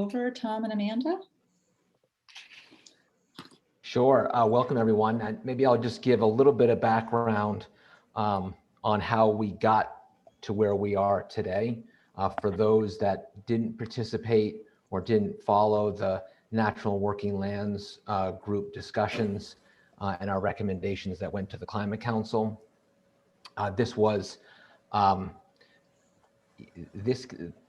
Over, Tom and Amanda? Sure. Welcome, everyone. And maybe I'll just give a little bit of background on how we got to where we are today. For those that didn't participate or didn't follow the Natural Working Lands group discussions and our recommendations that went to the Climate Council,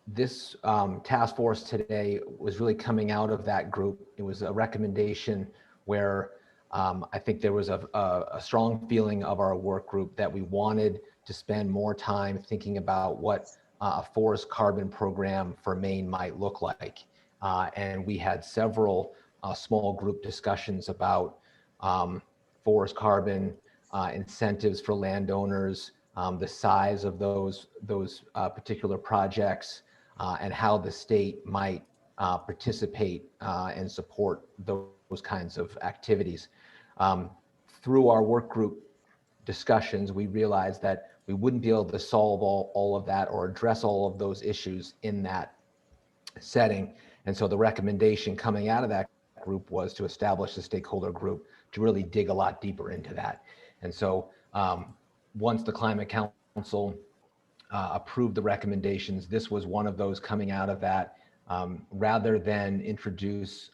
this task force today was really coming out of that group. It was a recommendation where I think there was a strong feeling of our work group that we wanted to spend more time thinking about what a forest carbon program for Maine might look like. And we had several small group discussions about forest carbon incentives for landowners, the size of those particular projects, and how the state might participate and support those kinds of activities. Through our work group discussions, we realized that we wouldn't be able to solve all of that or address all of those issues in that setting. And so the recommendation coming out of that group was to establish a stakeholder group to really dig a lot deeper into that. And so once the Climate Council approved the recommendations, this was one of those coming out of that. Rather than introduce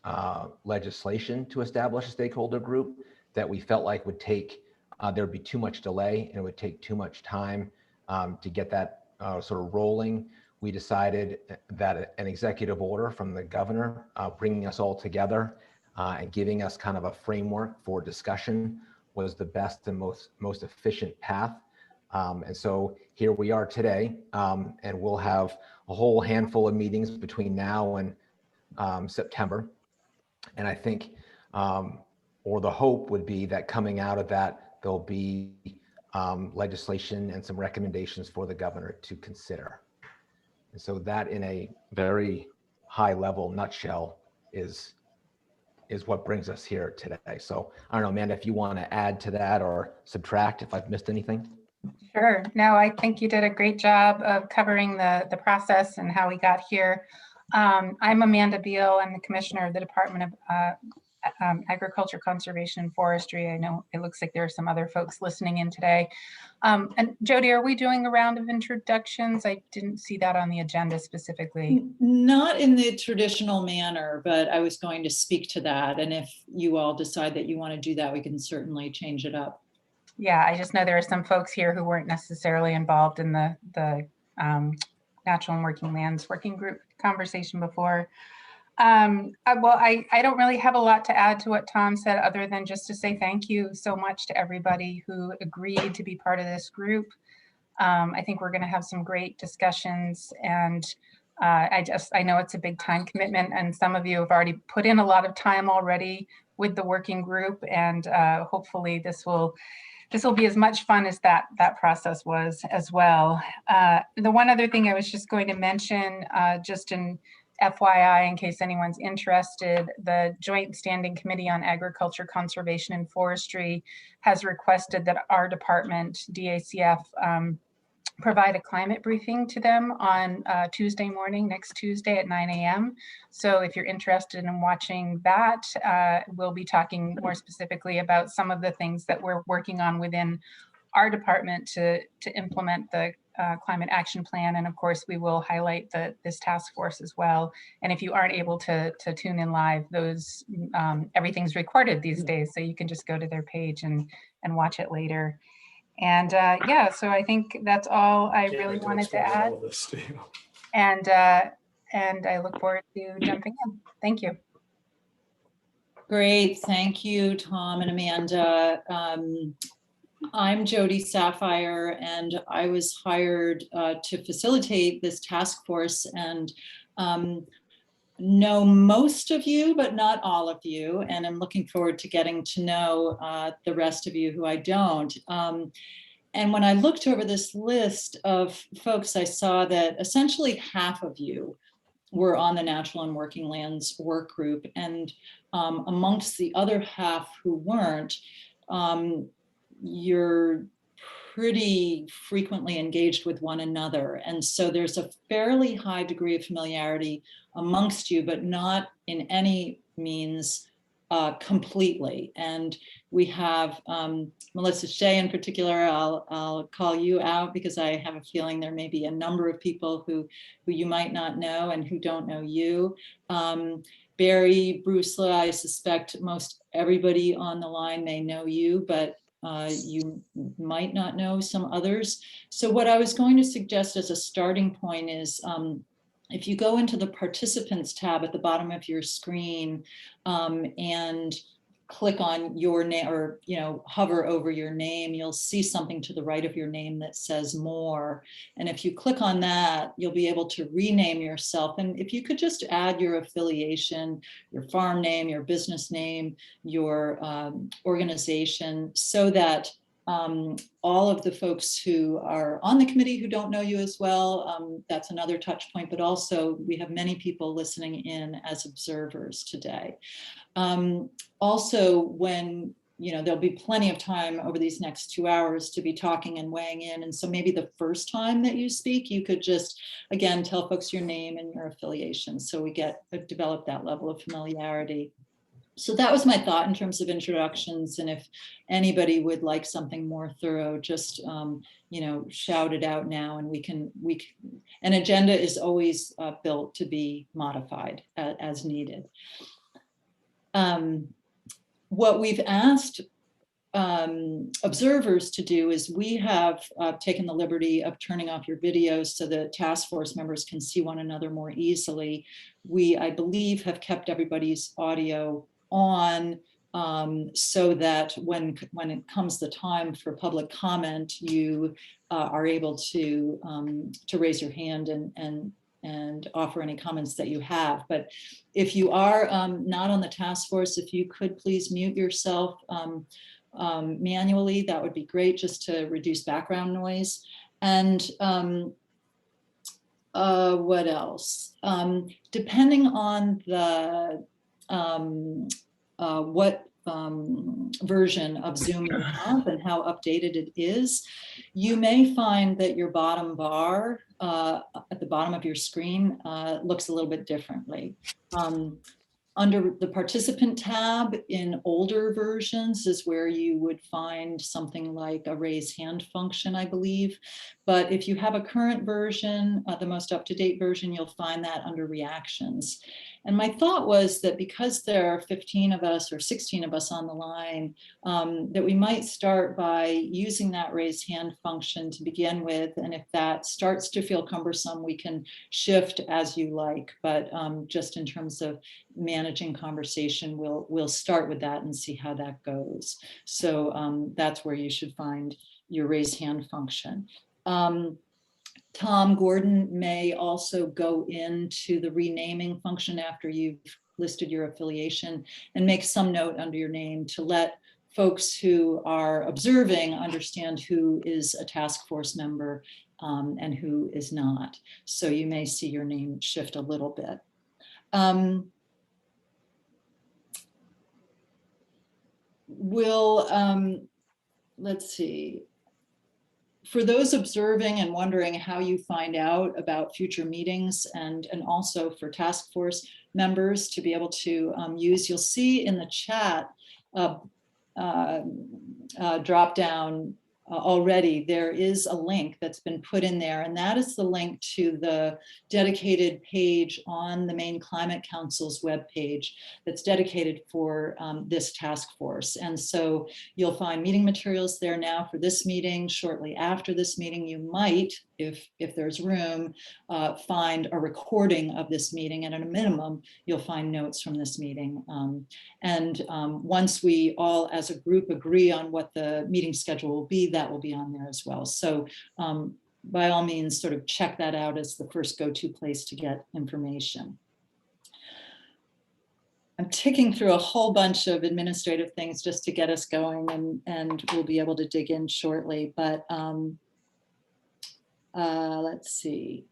legislation to establish a stakeholder group that we felt like would take, there'd be too much delay and it would take too much time to get that sort of rolling, we decided that an executive order from the governor bringing us all together and giving us kind of a framework for discussion was the best and most efficient path. And so here we are today, and we'll have a whole handful of meetings between now and September. And I think, or the hope would be that coming out of that, there'll be legislation and some recommendations for the governor to consider. And so that, in a very high level nutshell, is what brings us here today. So I don't know, Amanda, if you want to add to that or subtract if I've missed anything. Sure. No, I think you did a great job of covering the process and how we got here. I'm Amanda Beal. I'm the Commissioner of the Department of Agriculture, Conservation, and Forestry. I know it looks like there are some other folks listening in today. And Jody, are we doing a round of introductions? I didn't see that on the agenda specifically. Not in the traditional manner, but I was going to speak to that. And if you all decide that you want to do that, we can certainly change it up. Yeah, I just know there are some folks here who weren't necessarily involved in the Natural and Working Lands Working Group conversation before. Well, I don't really have a lot to add to what Tom said, other than just to say thank you so much to everybody who agreed to be part of this group. I think we're going to have some great discussions, and I know it's a big time commitment, and some of you have already put in a lot of time already with the working group, and hopefully this will be as much fun as that process was as well. The one other thing I was just going to mention, just in FYI, in case anyone's interested, the Joint Standing Committee on Agriculture, Conservation, and Forestry has requested that our department, DACF, provide a climate briefing to them on Tuesday morning, next Tuesday at 9 a.m. So if you're interested in watching that, we'll be talking more specifically about some of the things that we're working on within our department to implement the climate action plan. And of course, we will highlight this task force as well. And if you aren't able to tune in live, everything's recorded these days. So you can just go to their page and watch it later. And yeah, so I think that's all I really wanted to add. And I look forward to jumping in. Thank you. Great, thank you, Tom and Amanda. I'm Jody Sapphire, and I was hired to facilitate this task force and know most of you, but not all of you. And I'm looking forward to getting to know the rest of you who I don't. And when I looked over this list of folks, I saw that essentially half of you were on the Natural and Working Lands work group. And amongst the other half who weren't, you're pretty frequently engaged with one another. And so there's a fairly high degree of familiarity amongst you, but not in any means completely. And we have Melissa Shea in particular. I'll call you out because I have a feeling there may be a number of people who you might not know and who don't know you. Barry Brucela, I suspect most everybody on the line may know you, but you might not know some others. So what I was going to suggest as a starting point is if you go into the participants tab at the bottom of your screen and click on your name, or hover over your name, you'll see something to the right of your name that says more. And if you click on that, you'll be able to rename yourself. And if you could just add your affiliation, your farm name, your business name, your organization, so that all of the folks who are on the committee who don't know you as well, that's another touch point, but also we have many people listening in as observers today. Also, when there'll be plenty of time over these next 2 hours to be talking and weighing in. And so maybe the first time that you speak, you could just, again, tell folks your name and your affiliation. So we develop that level of familiarity. So that was my thought in terms of introductions. And if anybody would like something more thorough, just, shout it out now, and an agenda is always built to be modified as needed. What we've asked observers to do is we have taken the liberty of turning off your videos so that task force members can see one another more easily. We, I believe, have kept everybody's audio on so that when it comes the time for public comment, you are able to raise your hand and offer any comments that you have. But if you are not on the task force, if you could please mute yourself manually, that would be great, just to reduce background noise. And what else? Depending on the what version of Zoom you have and how updated it is, you may find that your bottom bar at the bottom of your screen looks a little bit differently. Under the participant tab in older versions is where you would find something like a raise hand function, I believe. But if you have a current version, the most up-to-date version, you'll find that under reactions. And my thought was that because there are 15 of us or 16 of us on the line, that we might start by using that raise hand function to begin with. And if that starts to feel cumbersome, we can shift as you like. But just in terms of managing conversation, we'll start with that and see how that goes. So that's where you should find your raise hand function. Tom Gordon may also go into the renaming function after you've listed your affiliation and make some note under your name to let folks who are observing understand who is a task force member and who is not. So you may see your name shift a little bit. Let's see. For those observing and wondering how you find out about future meetings, and also for task force members to be able to use, you'll see in the chat drop down already, there is a link that's been put in there, and that is the link to the dedicated page on the Maine Climate Council's webpage that's dedicated for this task force. And so you'll find meeting materials there now for this meeting. Shortly after this meeting, you might, if there's room, find a recording of this meeting, and at a minimum, you'll find notes from this meeting. Once we all as a group agree on what the meeting schedule will be, that will be on there as well. So by all means, sort of check that out as the first go-to place to get information. I'm ticking through a whole bunch of administrative things just to get us going, and we'll be able to dig in shortly, but let's see.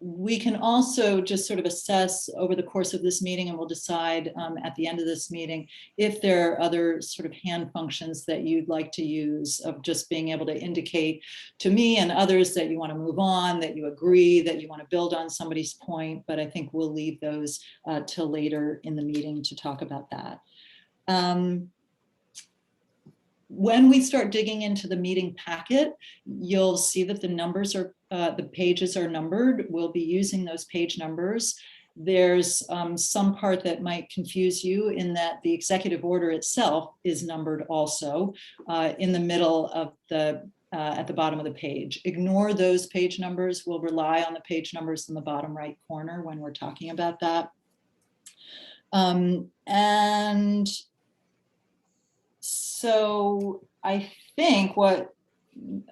we can also just sort of assess over the course of this meeting, and we'll decide at the end of this meeting if there are other sort of hand functions that you'd like to use, of just being able to indicate to me and others that you want to move on, that you agree, that you want to build on somebody's point. But I think we'll leave those till later in the meeting to talk about that. When we start digging into the meeting packet, you'll see that the numbers are, the pages are numbered. We'll be using those page numbers. There's some part that might confuse you in that the executive order itself is numbered also in the middle of the, at the bottom of the page. Ignore those page numbers. We'll rely on the page numbers in the bottom right corner when we're talking about that. And so I think what,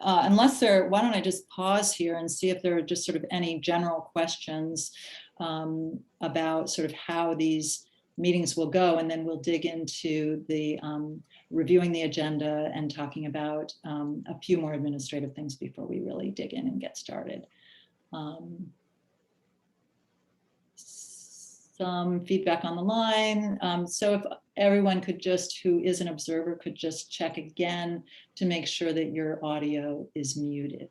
unless there, why don't I just pause here and see if there are just sort of any general questions about sort of how these meetings will go, and then we'll dig into the reviewing the agenda and talking about a few more administrative things before we really dig in and get started. Some feedback on the line. So if everyone could just, who is an observer, could just check again to make sure that your audio is muted.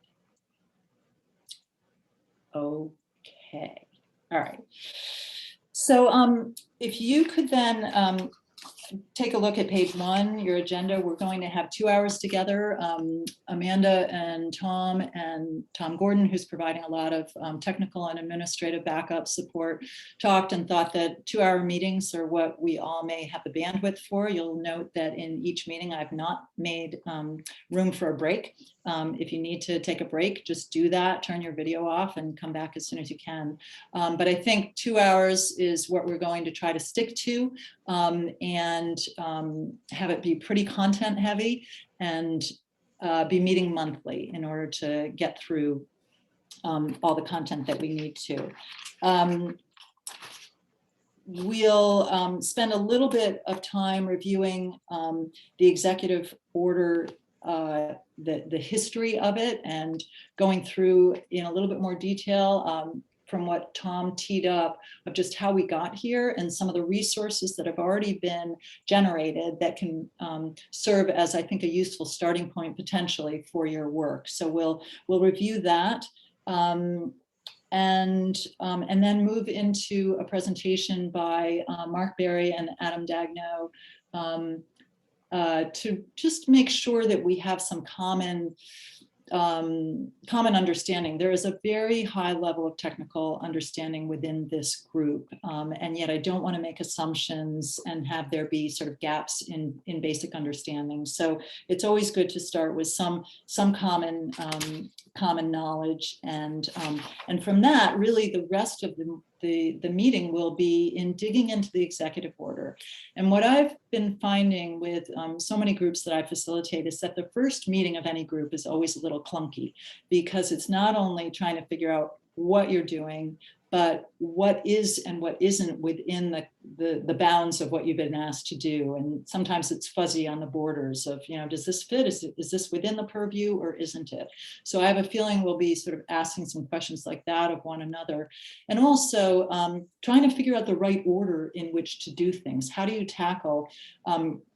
Okay, all right. So if you could then take a look at page 1, your agenda. We're going to have 2 hours together. Amanda and Tom Gordon, who's providing a lot of technical and administrative backup support, talked and thought that 2-hour meetings are what we all may have the bandwidth for. You'll note that in each meeting, I've not made room for a break. If you need to take a break, just do that, turn your video off and come back as soon as you can. But I think 2 hours is what we're going to try to stick to, and have it be pretty content heavy, and be meeting monthly in order to get through all the content that we need to. We'll spend a little bit of time reviewing the executive order, the history of it, and going through in a little bit more detail from what Tom teed up of just how we got here and some of the resources that have already been generated that can serve as, I think, a useful starting point potentially for your work. So we'll review that. And then move into a presentation by Mark Berry and Adam Dagno to just make sure that we have some common understanding. There is a very high level of technical understanding within this group, and yet I don't want to make assumptions and have there be sort of gaps in basic understanding. So it's always good to start with some common knowledge, and from that, really the rest of the meeting will be in digging into the executive order. And what I've been finding with so many groups that I facilitate is that the first meeting of any group is always a little clunky, because it's not only trying to figure out what you're doing, but what is and what isn't within the bounds of what you've been asked to do. And sometimes it's fuzzy on the borders of, you know, does this fit? Is this within the purview or isn't it? So I have a feeling we'll be sort of asking some questions like that of one another. And also trying to figure out the right order in which to do things. How do you tackle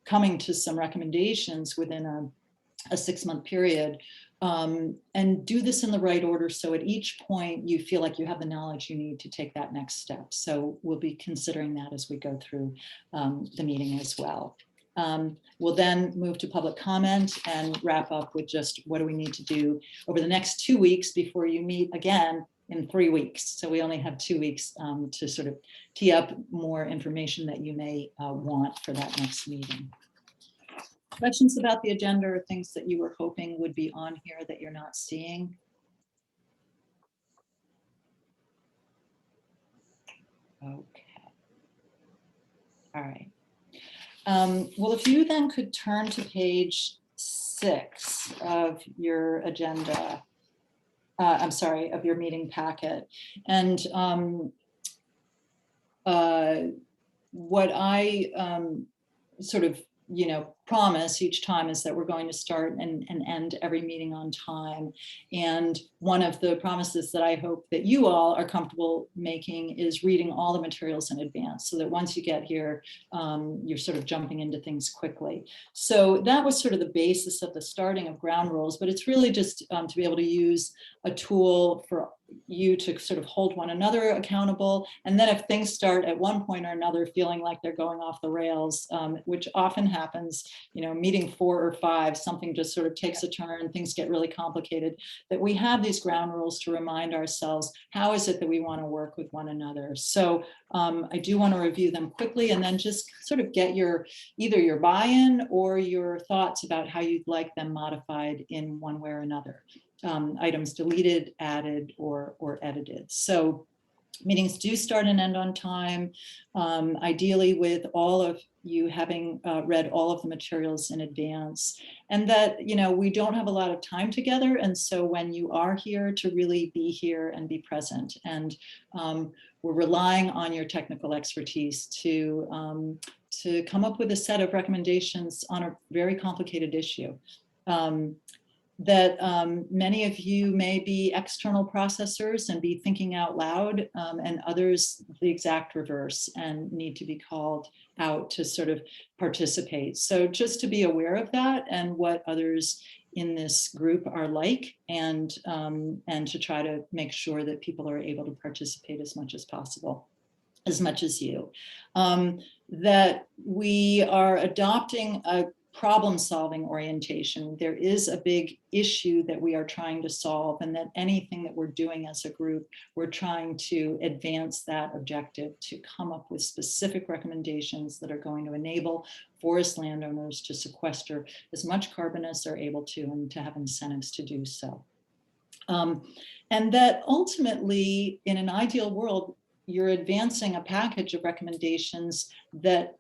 coming to some recommendations within a 6-month period? And do this in the right order, so at each point you feel like you have the knowledge you need to take that next step. So we'll be considering that as we go through the meeting as well. We'll then move to public comment and wrap up with just what do we need to do over the next 2 weeks before you meet again in 3 weeks. So we only have 2 weeks to sort of tee up more information that you may want for that next meeting. Questions about the agenda or things that you were hoping would be on here that you're not seeing? Okay. All right. Well, if you then could turn to page 6 of your agenda, I'm sorry, of your meeting packet. And what I sort of promise each time is that we're going to start and end every meeting on time. And one of the promises that I hope that you all are comfortable making is reading all the materials in advance, so that once you get here, you're sort of jumping into things quickly. So that was sort of the basis of the starting of ground rules, but it's really just to be able to use a tool for you to sort of hold one another accountable. And then if things start at one point or another feeling like they're going off the rails, which often happens, meeting 4 or 5, something just sort of takes a turn, things get really complicated, that we have these ground rules to remind ourselves, how is it that we want to work with one another? So I do want to review them quickly and then just sort of get either your buy-in or your thoughts about how you'd like them modified in one way or another. Items deleted, added, or edited. So meetings do start and end on time, ideally with all of you having read all of the materials in advance, and that we don't have a lot of time together, and so when you are here, to really be here and be present. And we're relying on your technical expertise to come up with a set of recommendations on a very complicated issue. That many of you may be external processors and be thinking out loud, and others the exact reverse and need to be called out to sort of participate. So just to be aware of that and what others in this group are like, and to try to make sure that people are able to participate as much as possible, as much as you. That we are adopting a problem-solving orientation. There is a big issue that we are trying to solve, and that anything that we're doing as a group, we're trying to advance that objective, to come up with specific recommendations that are going to enable forest landowners to sequester as much carbon as they're able to, and to have incentives to do so. And that ultimately, in an ideal world, you're advancing a package of recommendations that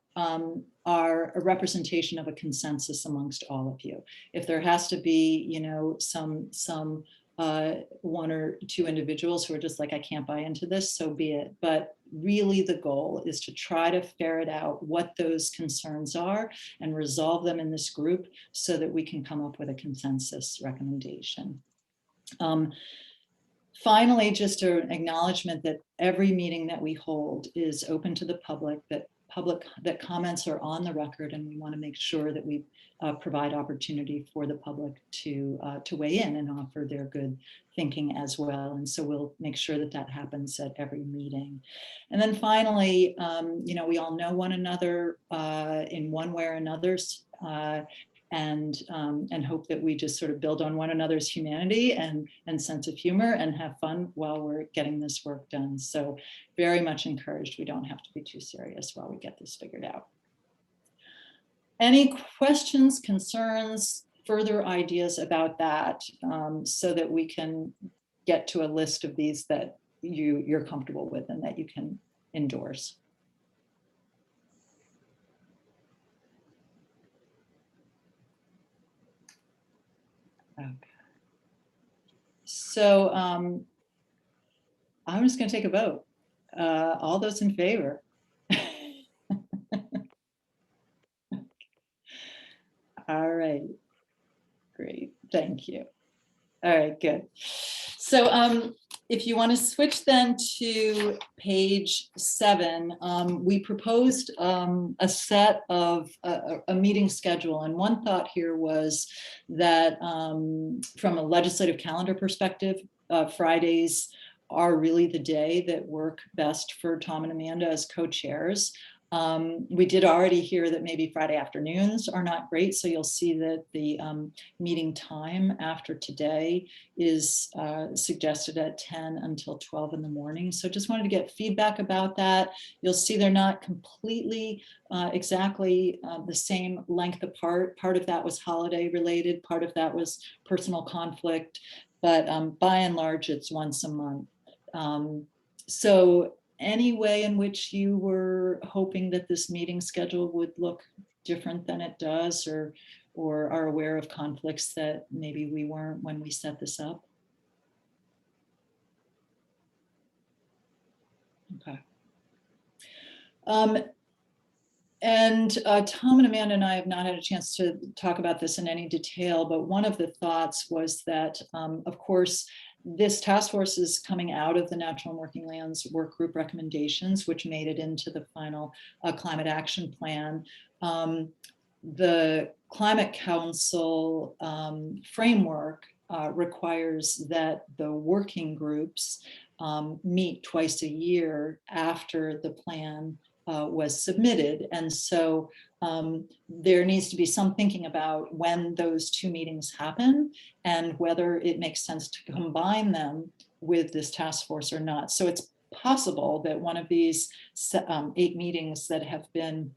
are a representation of a consensus amongst all of you. If there has to be, some 1 or 2 individuals who are just like, I can't buy into this, so be it. But really the goal is to try to ferret out what those concerns are and resolve them in this group so that we can come up with a consensus recommendation. Finally, just an acknowledgement that every meeting that we hold is open to the public, that comments are on the record, and we want to make sure that we provide opportunity for the public to weigh in and offer their good thinking as well. And so we'll make sure that that happens at every meeting. And then finally, we all know one another in one way or another, and hope that we just sort of build on one another's humanity and sense of humor and have fun while we're getting this work done. So very much encouraged. We don't have to be too serious while we get this figured out. Any questions, concerns, further ideas about that, so that we can get to a list of these that you're comfortable with and that you can endorse? Okay. So I'm just going to take a vote. All those in favor? All right. Great. Thank you. All right, good. So if you want to switch then to page 7, we proposed a set of a meeting schedule. And one thought here was that from a legislative calendar perspective, Fridays are really the day that work best for Tom and Amanda as co-chairs. We did already hear that maybe Friday afternoons are not great, so you'll see that the meeting time after today is suggested at 10 until 12 in the morning. So just wanted to get feedback about that. You'll see they're not completely exactly the same length apart. Part of that was holiday related, part of that was personal conflict, but by and large, it's once a month. So any way in which you were hoping that this meeting schedule would look different than it does, or are aware of conflicts that maybe we weren't when we set this up? Okay. And Tom and Amanda and I have not had a chance to talk about this in any detail, but one of the thoughts was that, of course, this task force is coming out of the Natural and Working Lands Work Group recommendations, which made it into the final climate action plan. The Climate Council framework requires that the working groups meet twice a year after the plan was submitted. And so there needs to be some thinking about when those two meetings happen and whether it makes sense to combine them with this task force or not. So it's possible that one of these 8 meetings that have been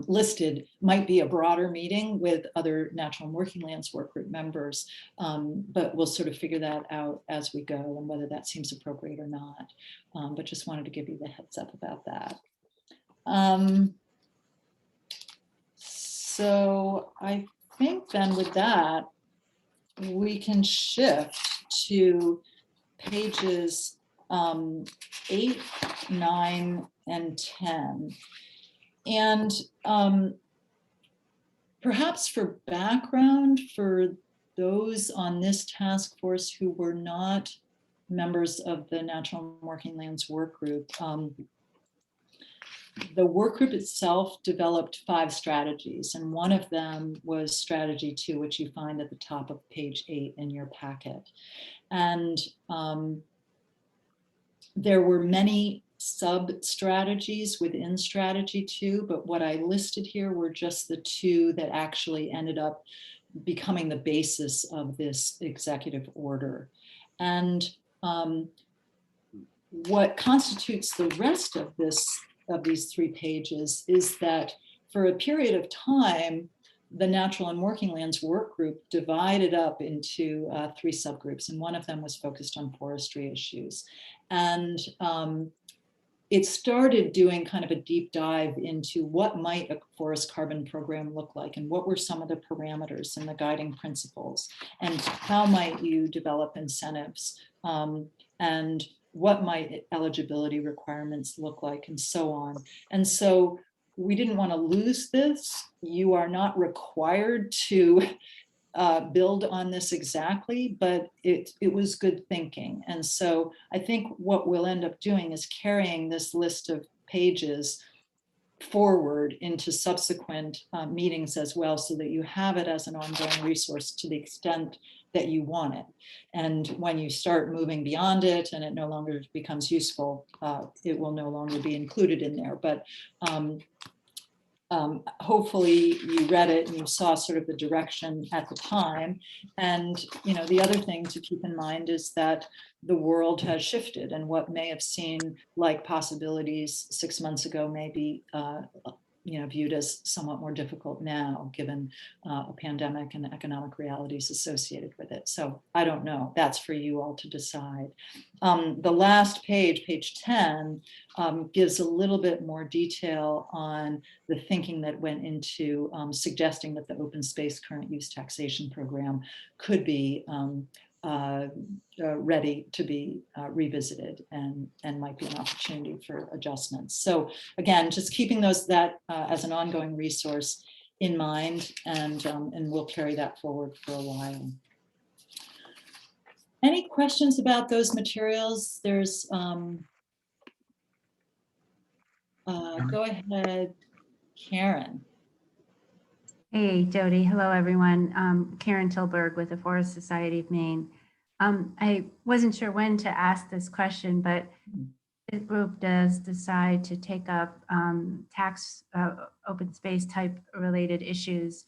listed might be a broader meeting with other Natural and Working Lands Work Group members, but we'll sort of figure that out as we go and whether that seems appropriate or not. But just wanted to give you the heads up about that. So I think then with that, we can shift to pages 8, 9, and 10. And perhaps for background, for those on this task force who were not members of the Natural and Working Lands Work Group, the work group itself developed 5 strategies, and one of them was strategy 2, which you find at the top of page 8 in your packet. And there were many sub-strategies within strategy 2, but what I listed here were just the 2 that actually ended up becoming the basis of this executive order. And what constitutes the rest of these 3 pages is that for a period of time, the Natural and Working Lands Work Group divided up into 3 subgroups, and one of them was focused on forestry issues. And it started doing kind of a deep dive into what might a forest carbon program look like, and what were some of the parameters and the guiding principles, and how might you develop incentives, and what might eligibility requirements look like, and so on. And so we didn't want to lose this. You are not required to build on this exactly, but it was good thinking. And so I think what we'll end up doing is carrying this list of pages forward into subsequent meetings as well, so that you have it as an ongoing resource to the extent that you want it. And when you start moving beyond it and it no longer becomes useful, it will no longer be included in there. But hopefully you read it and you saw sort of the direction at the time. And the other thing to keep in mind is that the world has shifted, and what may have seemed like possibilities 6 months ago may be viewed as somewhat more difficult now, given a pandemic and the economic realities associated with it. So I don't know, that's for you all to decide. The last page, page 10, gives a little bit more detail on the thinking that went into suggesting that the open space current use taxation program could be ready to be revisited and might be an opportunity for adjustments. So again, just keeping that as an ongoing resource in mind, and we'll carry that forward for a while. Any questions about those materials? There's go ahead, Karen. Hey, Jody. Hello, everyone. Karen Tilburg with the Forest Society of Maine. I wasn't sure when to ask this question, but this group does decide to take up tax open space type related issues.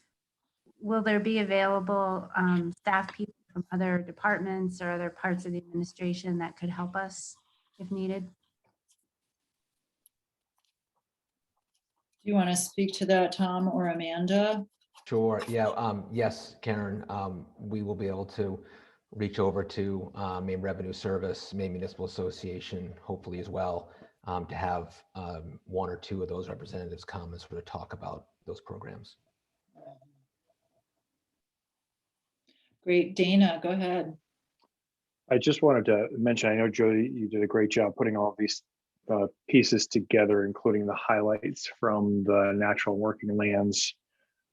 Will there be available staff people from other departments or other parts of the administration that could help us if needed? Do you want to speak to that, Tom or Amanda? Sure. Yeah. Yes, Karen. We will be able to reach over to Maine Revenue Service, Maine Municipal Association, hopefully as well, to have 1 or 2 of those representatives come and sort of talk about those programs. Great. Dana, go ahead. I just wanted to mention, I know, Jody, you did a great job putting all of these pieces together, including the highlights from the natural working lands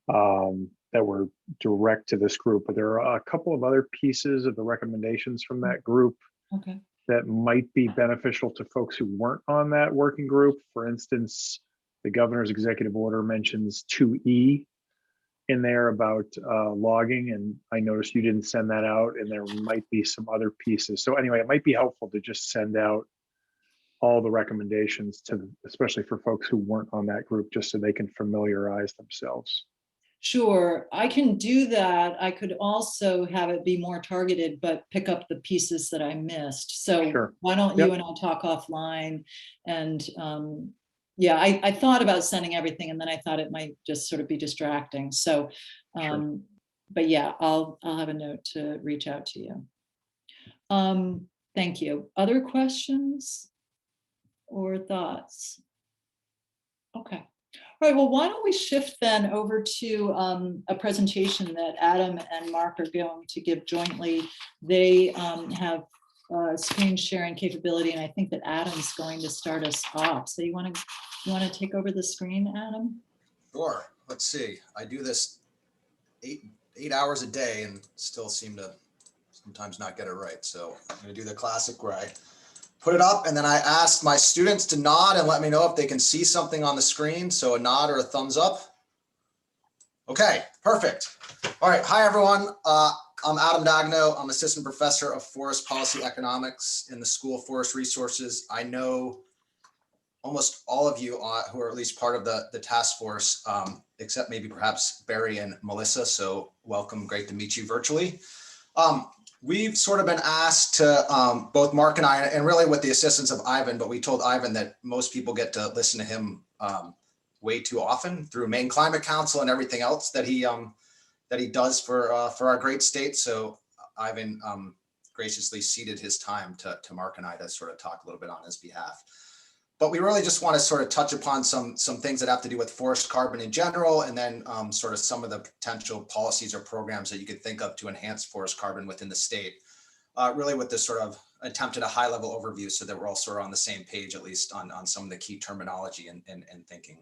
that were direct to this group. But there are a couple of other pieces of the recommendations from that group Okay. that might be beneficial to folks who weren't on that working group. For instance, the governor's executive order mentions 2E in there about logging, and I noticed you didn't send that out, and there might be some other pieces. So anyway, it might be helpful to just send out all the recommendations to, especially for folks who weren't on that group, just so they can familiarize themselves. Sure, I can do that. I could also have it be more targeted, but pick up the pieces that I missed. So Sure. why don't you and I talk offline? And yeah, I thought about sending everything, and then I thought it might just sort of be distracting. So, Sure. but yeah, I'll have a note to reach out to you. Thank you. Other questions or thoughts? Okay. All right, well, why don't we shift then over to a presentation that Adam and Mark are going to give jointly. They have screen sharing capability, and I think that Adam's going to start us off. So you want to take over the screen, Adam? Sure. Let's see. I do this eight hours a day and still seem to sometimes not get it right. So I'm going to do the classic where I put it up and then I ask my students to nod and let me know if they can see something on the screen. So a nod or a thumbs up. Okay, perfect. All right. Hi, everyone. I'm Adam Dagno. I'm assistant professor of forest policy economics in the School of Forest Resources. I know almost all of you who are at least part of the task force, except maybe perhaps Barry and Melissa. So welcome. Great to meet you virtually. We've sort of been asked to, both Mark and I, and really with the assistance of Ivan, but we told Ivan that most people get to listen to him way too often through Maine Climate Council and everything else that he does for our great state. So Ivan graciously ceded his time to Mark and I to sort of talk a little bit on his behalf. But we really just want to sort of touch upon some things that have to do with forest carbon in general, and then sort of some of the potential policies or programs that you could think of to enhance forest carbon within the state, really with this sort of attempt at a high level overview so that we're all sort of on the same page, at least on some of the key terminology and thinking.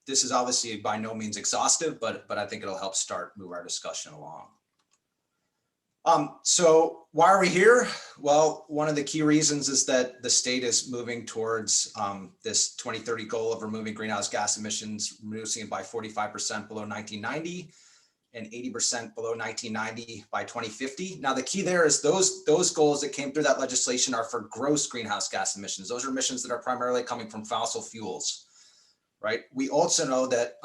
This is obviously by no means exhaustive, but I think it'll help move our discussion along. So why are we here? Well, one of the key reasons is that the state is moving towards this 2030 goal of removing greenhouse gas emissions, reducing it by 45% below 1990 and 80% below 1990 by 2050. Now, the key there is those goals that came through that legislation are for gross greenhouse gas emissions. Those are emissions that are primarily coming from fossil fuels, right? We also know that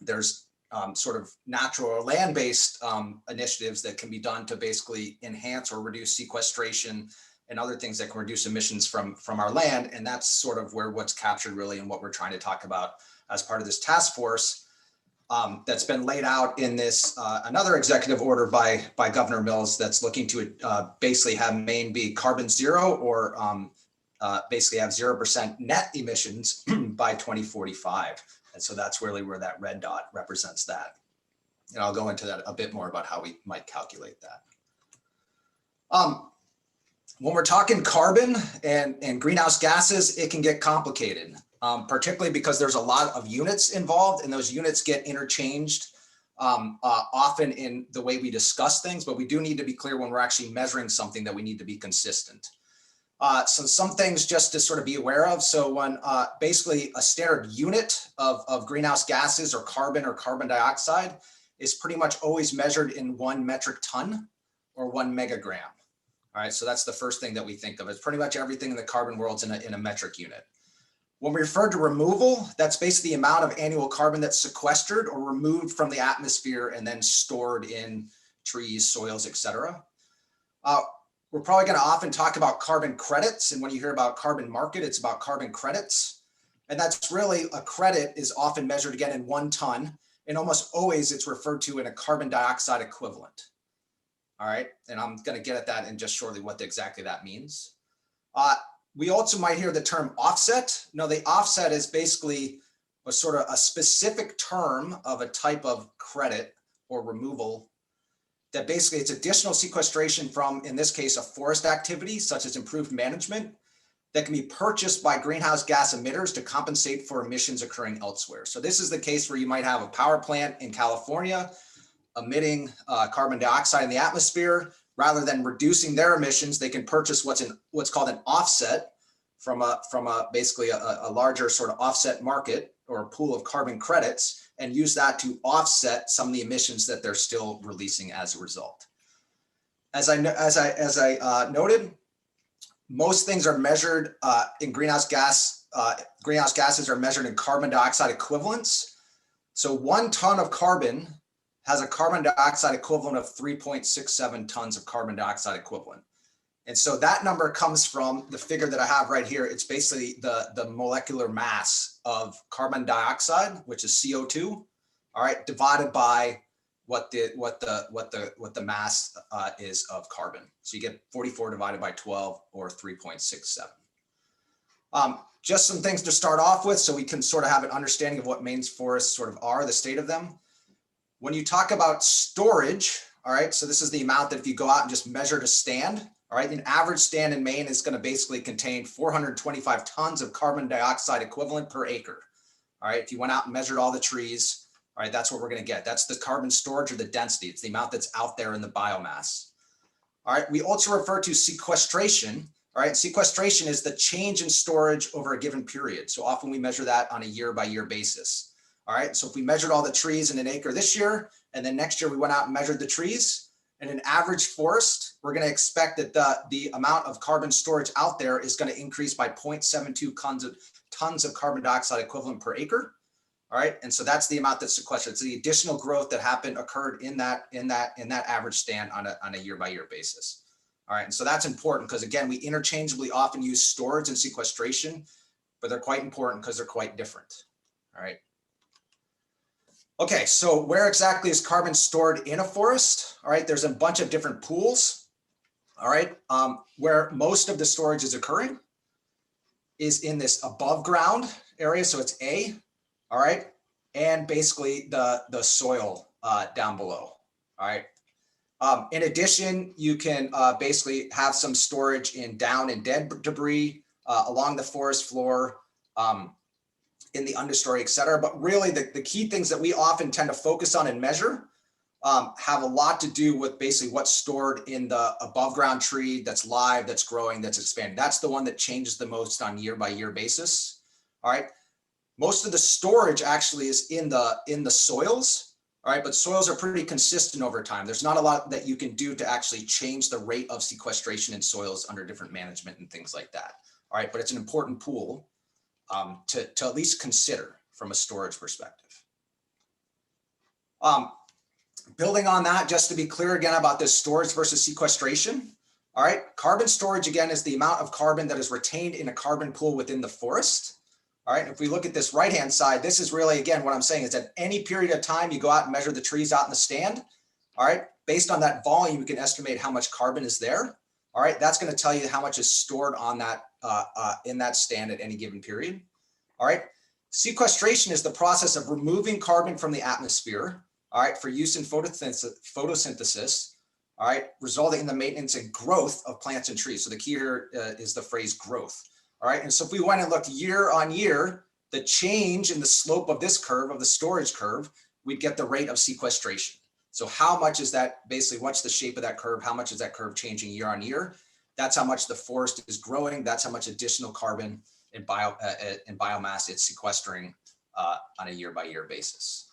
there's sort of natural or land-based initiatives that can be done to basically enhance or reduce sequestration and other things that can reduce emissions from our land. And that's sort of what's captured really and what we're trying to talk about as part of this task force that's been laid out in this another executive order by Governor Mills that's looking to basically have Maine be carbon zero or basically have 0% net emissions by 2045. And so that's really where that red dot represents that. And I'll go into that a bit more about how we might calculate that. When we're talking carbon and greenhouse gases, it can get complicated, particularly because there's a lot of units involved and those units get interchanged often in the way we discuss things, but we do need to be clear when we're actually measuring something that we need to be consistent. So some things just to sort of be aware of. So when basically a standard unit of greenhouse gases or carbon dioxide is pretty much always measured in 1 metric ton or 1 megagram. All right, so that's the first thing that we think of. It's pretty much everything in the carbon world's in a metric unit. When we refer to removal, that's basically the amount of annual carbon that's sequestered or removed from the atmosphere and then stored in trees, soils, et cetera. We're probably going to often talk about carbon credits. And when you hear about carbon market, it's about carbon credits. And that's really a credit is often measured again in 1 ton. And almost always it's referred to in a carbon dioxide equivalent. All right. And I'm going to get at that in just shortly what exactly that means. We also might hear the term offset. No, the offset is basically a sort of a specific term of a type of credit or removal that basically it's additional sequestration from, in this case, a forest activity, such as improved management, that can be purchased by greenhouse gas emitters to compensate for emissions occurring elsewhere. So this is the case where you might have a power plant in California emitting carbon dioxide in the atmosphere. Rather than reducing their emissions, they can purchase what's called an offset from basically a larger sort of offset market or a pool of carbon credits, and use that to offset some of the emissions that they're still releasing as a result. As I noted, most things are measured in greenhouse gases are measured in carbon dioxide equivalents. So 1 ton of carbon has a carbon dioxide equivalent of 3.67 tons of carbon dioxide equivalent. And so that number comes from the figure that I have right here. It's basically the molecular mass of carbon dioxide, which is CO2, all right, divided by what the mass is of carbon. So you get 44 divided by 12, or 3.67. Just some things to start off with so we can sort of have an understanding of what Maine's forests sort of are, the state of them. When you talk about storage, all right, so this is the amount that if you go out and just measure a stand, all right, an average stand in Maine is going to basically contain 425 tons of carbon dioxide equivalent per acre. All right, if you went out and measured all the trees, all right, that's what we're going to get. That's the carbon storage or the density. It's the amount that's out there in the biomass. All right, we also refer to sequestration. All right, sequestration is the change in storage over a given period. So often we measure that on a year-by-year basis. All right, so if we measured all the trees in an acre this year, and then next year we went out and measured the trees, in an average forest, we're going to expect that the amount of carbon storage out there is going to increase by 0.72 tons of carbon dioxide equivalent per acre. All right, and so that's the amount that's sequestered. It's the additional growth that occurred in that average stand on a year-by-year basis. All right, and so that's important because, again, we interchangeably often use storage and sequestration, but they're quite important because they're quite different. All right. Okay, so where exactly is carbon stored in a forest? All right, there's a bunch of different pools. All right, where most of the storage is occurring is in this above ground area, so it's A. All right, and basically the soil down below. All right. In addition, you can basically have some storage in down and dead debris along the forest floor, in the understory, et cetera. But really the key things that we often tend to focus on and measure have a lot to do with basically what's stored in the above ground tree that's live, that's growing, that's expanding. That's the one that changes the most on year-by-year basis. All right. Most of the storage actually is in the soils. All right, but soils are pretty consistent over time. There's not a lot that you can do to actually change the rate of sequestration in soils under different management and things like that. All right, but it's an important pool to at least consider from a storage perspective. Building on that, just to be clear again about this storage versus sequestration. All right, carbon storage again is the amount of carbon that is retained in a carbon pool within the forest. All right, if we look at this right-hand side, this is really, again, what I'm saying is at any period of time, you go out and measure the trees out in the stand. All right, based on that volume, you can estimate how much carbon is there. All right, that's going to tell you how much is stored on that in that stand at any given period. All right, sequestration is the process of removing carbon from the atmosphere, all right, for use in photosynthesis, all right, resulting in the maintenance and growth of plants and trees. So the key here is the phrase growth. All right, and so if we went and looked year on year, the change in the slope of this curve, of the storage curve, we'd get the rate of sequestration. So how much is that, basically, what's the shape of that curve? How much is that curve changing year on year? That's how much the forest is growing. That's how much additional carbon and biomass it's sequestering on a year-by-year basis.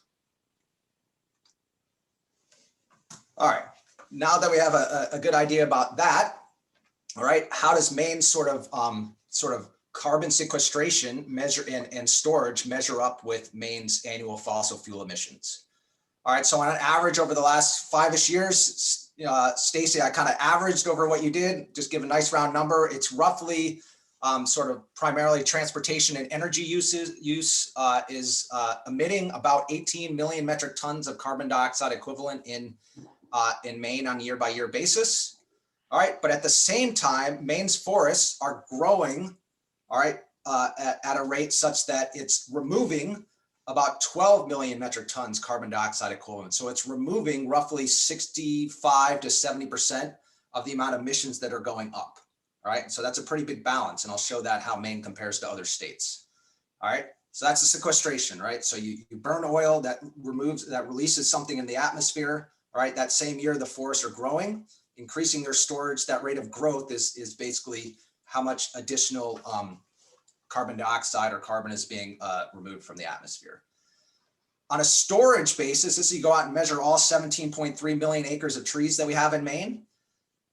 All right, now that we have a good idea about that, all right, how does Maine sort of carbon sequestration measure and storage measure up with Maine's annual fossil fuel emissions? All right, so on an average over the last 5-ish years, Stacy, I kind of averaged over what you did, just give a nice round number. It's roughly sort of primarily transportation and energy use is emitting about 18 million metric tons of carbon dioxide equivalent in Maine on a year-by-year basis. All right, but at the same time, Maine's forests are growing, all right, at a rate such that it's removing about 12 million metric tons carbon dioxide equivalent. So it's removing roughly 65 to 70% of the amount of emissions that are going up. All right, so that's a pretty big balance, and I'll show that how Maine compares to other states. All right, so that's the sequestration, right? So you burn oil that releases something in the atmosphere. All right, that same year the forests are growing, increasing their storage. That rate of growth is basically how much additional carbon dioxide or carbon is being removed from the atmosphere. On a storage basis, this is you go out and measure all 17.3 million acres of trees that we have in Maine.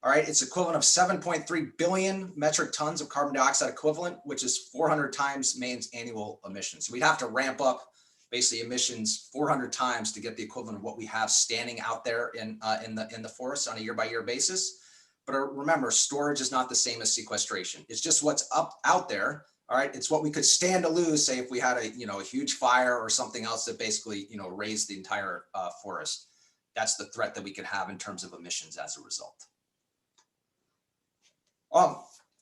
All right, it's equivalent of 7.3 billion metric tons of carbon dioxide equivalent, which is 400 times Maine's annual emissions. So we'd have to ramp up basically emissions 400 times to get the equivalent of what we have standing out there in the forest on a year-by-year basis. But remember, storage is not the same as sequestration. It's just what's out there. All right, it's what we could stand to lose, say if we had a huge fire or something else that basically raised the entire forest. That's the threat that we could have in terms of emissions as a result.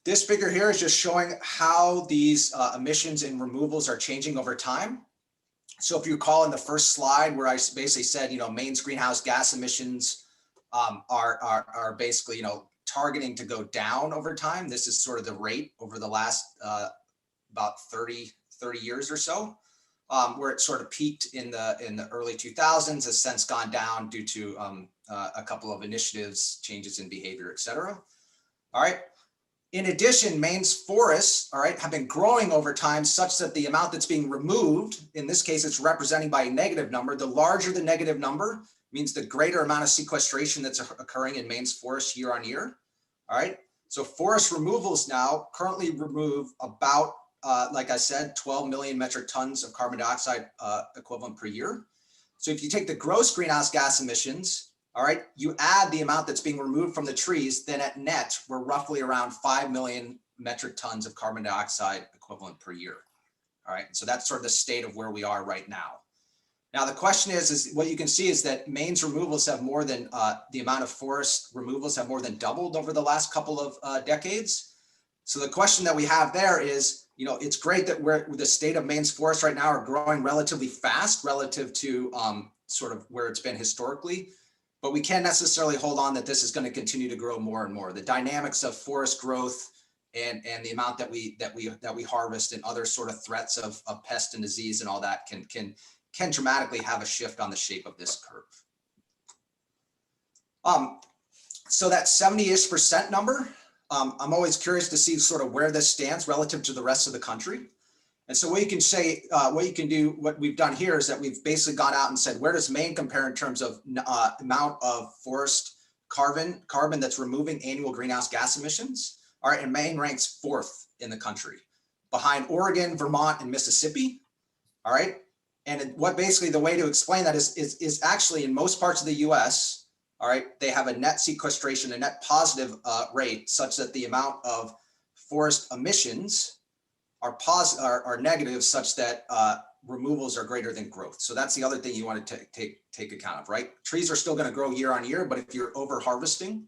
This figure here is just showing how these emissions and removals are changing over time. So if you recall in the first slide where I basically said, Maine's greenhouse gas emissions are basically, targeting to go down over time. This is sort of the rate over the last about 30 years or so, where it sort of peaked in the early 2000s, has since gone down due to a couple of initiatives, changes in behavior, et cetera. All right. In addition, Maine's forests, all right, have been growing over time such that the amount that's being removed, in this case, it's representing by a negative number. The larger the negative number means the greater amount of sequestration that's occurring in Maine's forests year on year. All right. So forest removals now currently remove about, like I said, 12 million metric tons of carbon dioxide equivalent per year. So if you take the gross greenhouse gas emissions, all right, you add the amount that's being removed from the trees, then at net, we're roughly around 5 million metric tons of carbon dioxide equivalent per year. All right, so that's sort of the state of where we are right now. Now, the question is what you can see is that Maine's removals have more than, the amount of forest removals have more than doubled over the last couple of decades. So the question that we have there is, it's great that the state of Maine's forests right now are growing relatively fast relative to sort of where it's been historically. But we can't necessarily hold on that this is going to continue to grow more and more. The dynamics of forest growth and the amount that we harvest and other sort of threats of pest and disease and all that can dramatically have a shift on the shape of this curve. So that 70-ish% number, I'm always curious to see sort of where this stands relative to the rest of the country. And so what you can say, what we've done here is that we've basically gone out and said, where does Maine compare in terms of amount of forest carbon that's removing annual greenhouse gas emissions? All right, and Maine ranks 4th in the country, behind Oregon, Vermont, and Mississippi. All right, and what basically the way to explain that is actually in most parts of the U.S., all right, they have a net sequestration, a net positive rate, such that the amount of forest emissions are negative, such that removals are greater than growth. So that's the other thing you want to take account of, right? Trees are still going to grow year on year, but if you're over harvesting,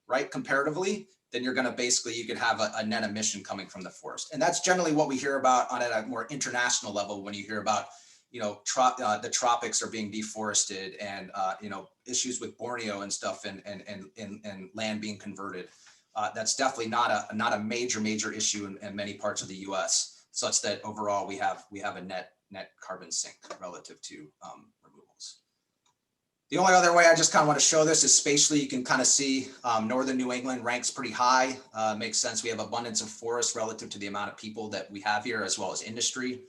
right, comparatively, then you're going to basically, you could have a net emission coming from the forest. And that's generally what we hear about on a more international level when you hear about, the tropics are being deforested and, issues with Borneo and stuff and land being converted. That's definitely not a major issue in many parts of the U.S., such that overall we have a net carbon sink relative to removals. The only other way I just kind of want to show this is spatially. You can kind of see northern New England ranks pretty high. Makes sense. We have abundance of forests relative to the amount of people that we have here, as well as industry.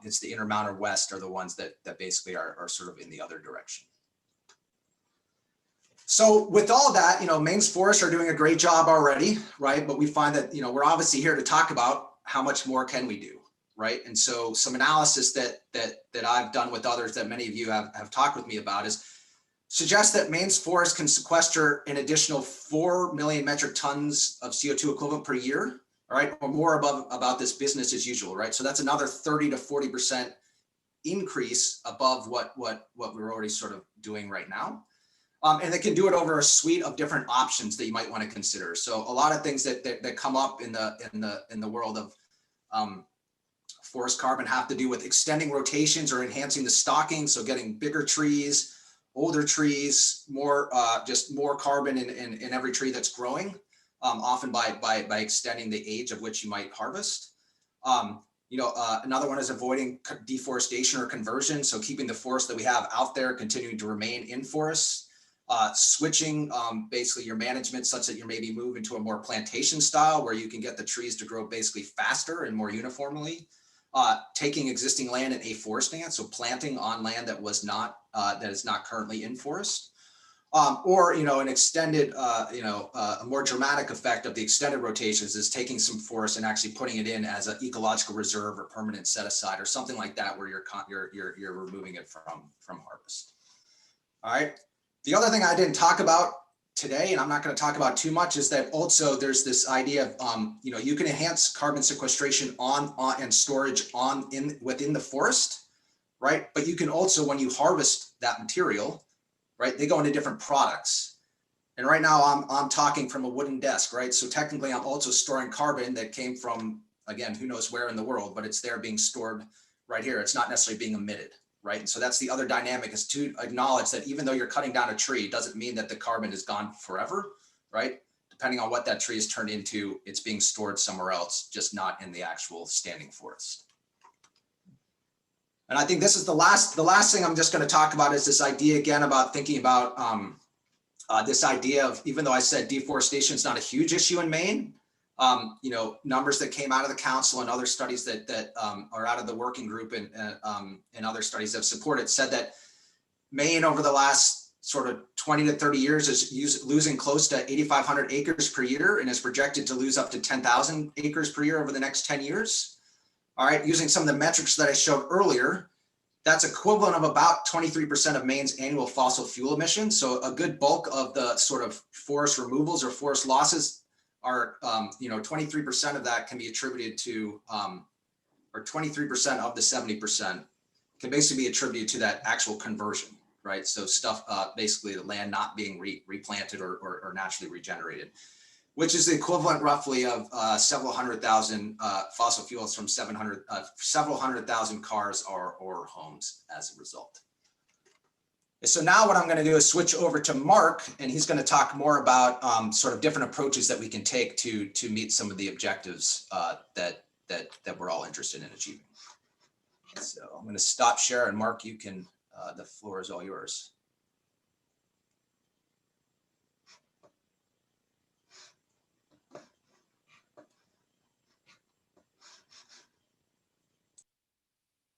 It's the Intermountain West are the ones that basically are sort of in the other direction. So with all that, Maine's forests are doing a great job already, right? But we find that, we're obviously here to talk about how much more can we do, right? And so some analysis that I've done with others that many of you have talked with me about is suggest that Maine's forests can sequester an additional 4 million metric tons of CO2 equivalent per year, all right? Or more about this business as usual, right? So that's another 30 to 40% increase above what we're already sort of doing right now. And they can do it over a suite of different options that you might want to consider. So a lot of things that come up in the world of forest carbon have to do with extending rotations or enhancing the stocking. So getting bigger trees, older trees, more carbon in every tree that's growing. often by extending the age of which you might harvest. Another one is avoiding deforestation or conversion. So keeping the forest that we have out there, continuing to remain in forests, switching basically your management such that you're maybe moving to a more plantation style where you can get the trees to grow basically faster and more uniformly. Taking existing land and afforesting it, so planting on land that was not that is not currently in forest, or an extended, a more dramatic effect of the extended rotations is taking some forest and actually putting it in as an ecological reserve or permanent set aside or something like that, where you're removing it from harvest. All right. The other thing I didn't talk about today, and I'm not going to talk about too much, is that also there's this idea of you can enhance carbon sequestration on and storage within the forest, right? But you can also, when you harvest that material, right, they go into different products. And right now I'm talking from a wooden desk, right? So technically I'm also storing carbon that came from, again, who knows where in the world, but it's there being stored right here. It's not necessarily being emitted. Right. And so that's the other dynamic, is to acknowledge that even though you're cutting down a tree, doesn't mean that the carbon is gone forever. Right. Depending on what that tree is turned into, it's being stored somewhere else, just not in the actual standing forest. And I think this is the last thing I'm just going to talk about, is this idea again about thinking about this idea of, even though I said deforestation is not a huge issue in Maine, numbers that came out of the council and other studies that are out of the working group and other studies that have supported said that Maine over the last sort of 20 to 30 years is losing close to 8,500 acres per year and is projected to lose up to 10,000 acres per year over the next 10 years. All right, using some of the metrics that I showed earlier, that's equivalent of about 23% of Maine's annual fossil fuel emissions. So a good bulk of the sort of forest removals or forest losses are, 23% of that can be attributed to, or 23% of the 70% can basically be attributed to that actual conversion, right? So stuff, basically the land not being replanted or naturally regenerated, which is the equivalent roughly of several hundred thousand fossil fuels from several hundred thousand cars or homes as a result. So now what I'm going to do is switch over to Mark, and he's going to talk more about sort of different approaches that we can take to meet some of the objectives that we're all interested in achieving. So I'm going to stop share, and Mark, you can, the floor is all yours.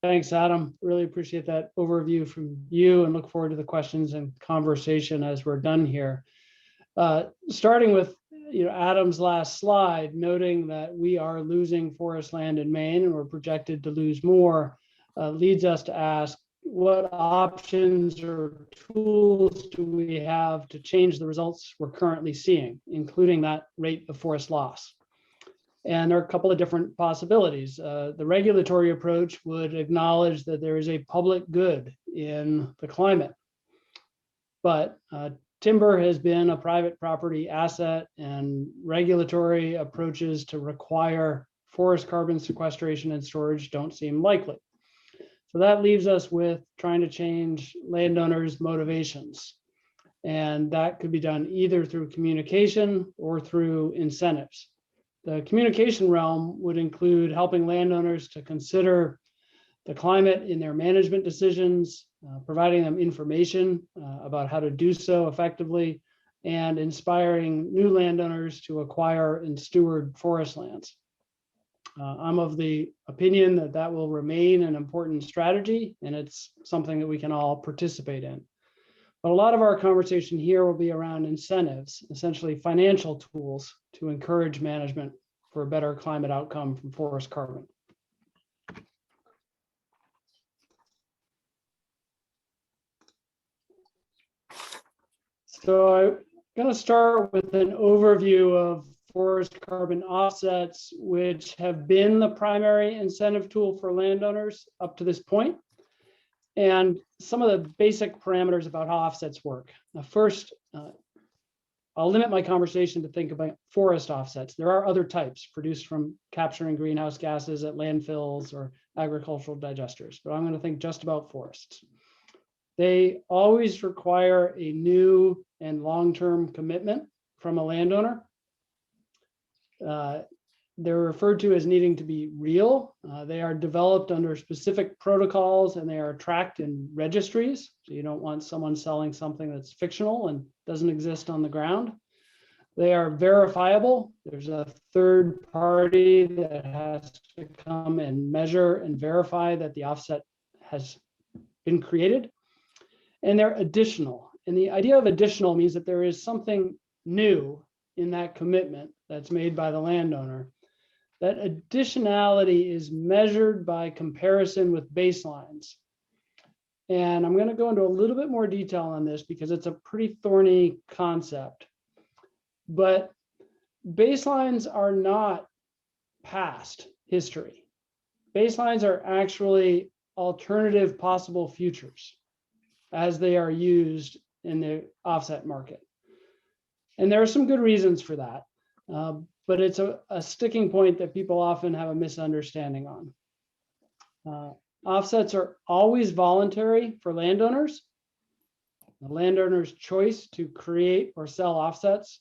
Thanks, Adam. Really appreciate that overview from you, and look forward to the questions and conversation as we're done here. Starting with Adam's last slide, noting that we are losing forest land in Maine and we're projected to lose more, leads us to ask, what options or tools do we have to change the results we're currently seeing, including that rate of forest loss? And there are a couple of different possibilities. The regulatory approach would acknowledge that there is a public good in the climate, but timber has been a private property asset, and regulatory approaches to require forest carbon sequestration and storage don't seem likely. So that leaves us with trying to change landowners' motivations. And that could be done either through communication or through incentives. The communication realm would include helping landowners to consider the climate in their management decisions, providing them information about how to do so effectively, and inspiring new landowners to acquire and steward forest lands. I'm of the opinion that that will remain an important strategy, and it's something that we can all participate in. But a lot of our conversation here will be around incentives, essentially financial tools to encourage management for a better climate outcome from forest carbon. So I'm going to start with an overview of forest carbon offsets, which have been the primary incentive tool for landowners up to this point, and some of the basic parameters about how offsets work. Now, first, I'll limit my conversation to think about forest offsets. There are other types produced from capturing greenhouse gases at landfills or agricultural digesters, but I'm going to think just about forests. They always require a new and long-term commitment from a landowner. They're referred to as needing to be real. They are developed under specific protocols and they are tracked in registries. So you don't want someone selling something that's fictional and doesn't exist on the ground. They are verifiable. There's a third party that has to come and measure and verify that the offset has been created. And they're additional. And the idea of additional means that there is something new in that commitment that's made by the landowner. That additionality is measured by comparison with baselines. And I'm going to go into a little bit more detail on this because it's a pretty thorny concept. But baselines are not past history. Baselines are actually alternative possible futures as they are used in the offset market. And there are some good reasons for that. But it's a sticking point that people often have a misunderstanding on. Offsets are always voluntary for landowners. The landowner's choice to create or sell offsets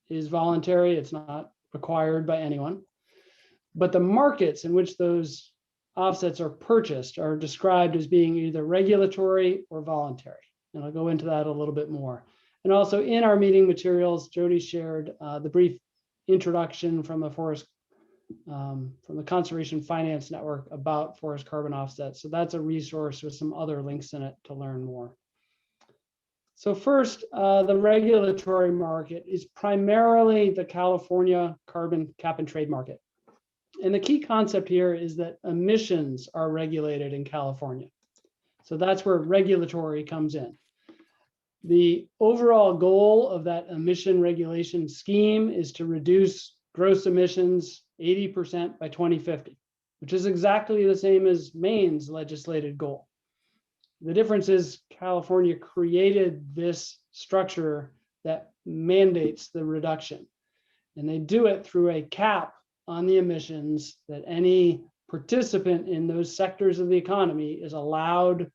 is voluntary. It's not required by anyone. But the markets in which those offsets are purchased are described as being either regulatory or voluntary. And I'll go into that a little bit more. And also in our meeting materials, Jody shared the brief introduction from the Conservation Finance Network about forest carbon offsets. So that's a resource with some other links in it to learn more. So first, the regulatory market is primarily the California carbon cap and trade market. And the key concept here is that emissions are regulated in California. So that's where regulatory comes in. The overall goal of that emission regulation scheme is to reduce gross emissions 80% by 2050, which is exactly the same as Maine's legislated goal. The difference is California created this structure that mandates the reduction, and they do it through a cap on the emissions that any participant in those sectors of the economy is allowed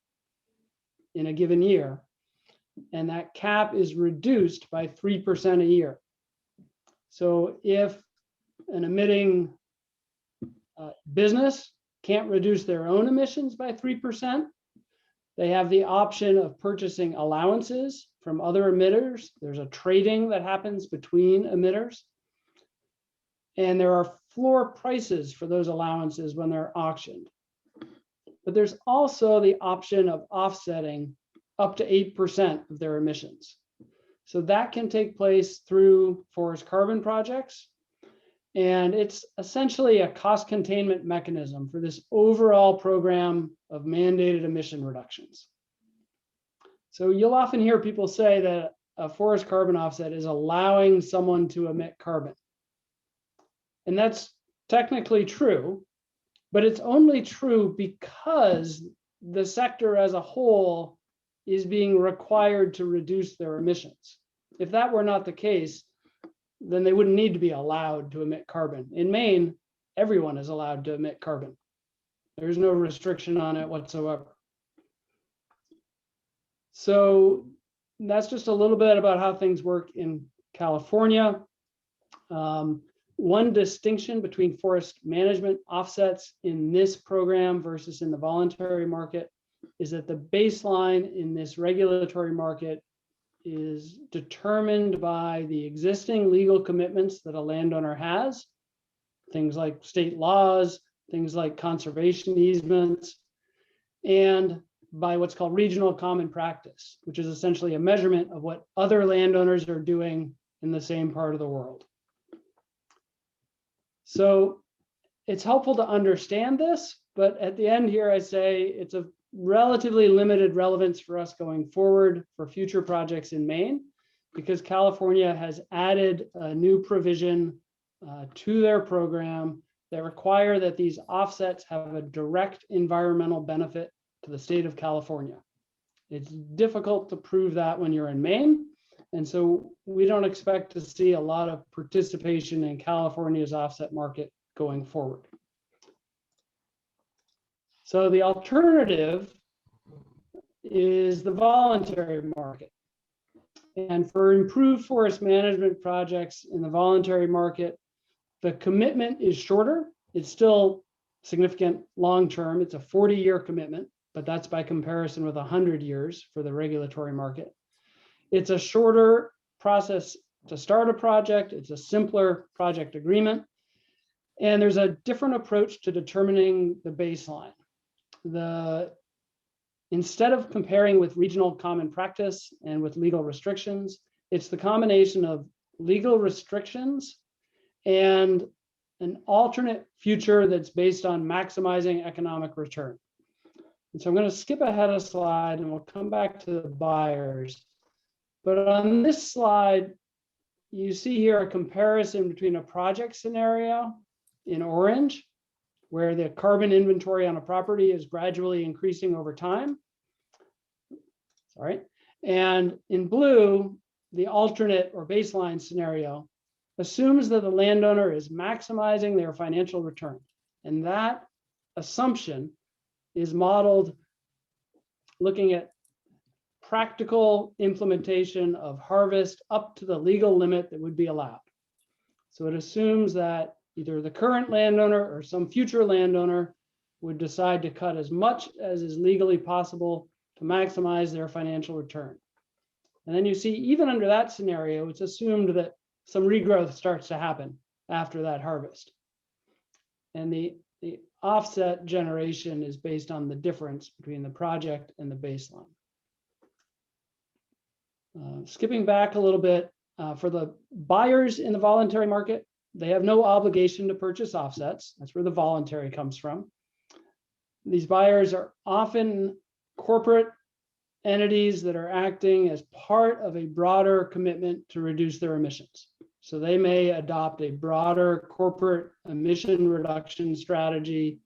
in a given year. And that cap is reduced by 3% a year. So if an emitting business can't reduce their own emissions by 3%, they have the option of purchasing allowances from other emitters. There's a trading that happens between emitters. And there are floor prices for those allowances when they're auctioned. But there's also the option of offsetting up to 8% of their emissions. So that can take place through forest carbon projects. And it's essentially a cost containment mechanism for this overall program of mandated emission reductions. So you'll often hear people say that a forest carbon offset is allowing someone to emit carbon. And that's technically true, but it's only true because the sector as a whole is being required to reduce their emissions. If that were not the case, then they wouldn't need to be allowed to emit carbon. In Maine, everyone is allowed to emit carbon. There's no restriction on it whatsoever. So that's just a little bit about how things work in California. One distinction between forest management offsets in this program versus in the voluntary market is that the baseline in this regulatory market is determined by the existing legal commitments that a landowner has, things like state laws, things like conservation easements, and by what's called regional common practice, which is essentially a measurement of what other landowners are doing in the same part of the world. So it's helpful to understand this, but at the end here, I say it's a relatively limited relevance for us going forward for future projects in Maine, because California has added a new provision to their program that require that these offsets have a direct environmental benefit to the state of California. It's difficult to prove that when you're in Maine, and so we don't expect to see a lot of participation in California's offset market going forward. So the alternative is the voluntary market. And for improved forest management projects in the voluntary market, The commitment is shorter. It's still significant long-term. It's a 40-year commitment, but that's by comparison with 100 years for the regulatory market. It's a shorter process to start a project. It's a simpler project agreement. And there's a different approach to determining the baseline. Instead of comparing with regional common practice and with legal restrictions, it's the combination of legal restrictions and an alternate future that's based on maximizing economic return. And so I'm going to skip ahead a slide and we'll come back to the buyers. But on this slide, you see here a comparison between a project scenario in orange, where the carbon inventory on a property is gradually increasing over time. Sorry. And in blue, the alternate or baseline scenario assumes that the landowner is maximizing their financial return. And that assumption is modeled looking at practical implementation of harvest up to the legal limit that would be allowed. So it assumes that either the current landowner or some future landowner would decide to cut as much as is legally possible to maximize their financial return. And then you see, even under that scenario, it's assumed that some regrowth starts to happen after that harvest. And the offset generation is based on the difference between the project and the baseline. Skipping back a little bit, for the buyers in the voluntary market, they have no obligation to purchase offsets. That's where the voluntary comes from. These buyers are often corporate entities that are acting as part of a broader commitment to reduce their emissions. So they may adopt a broader corporate emission reduction strategy.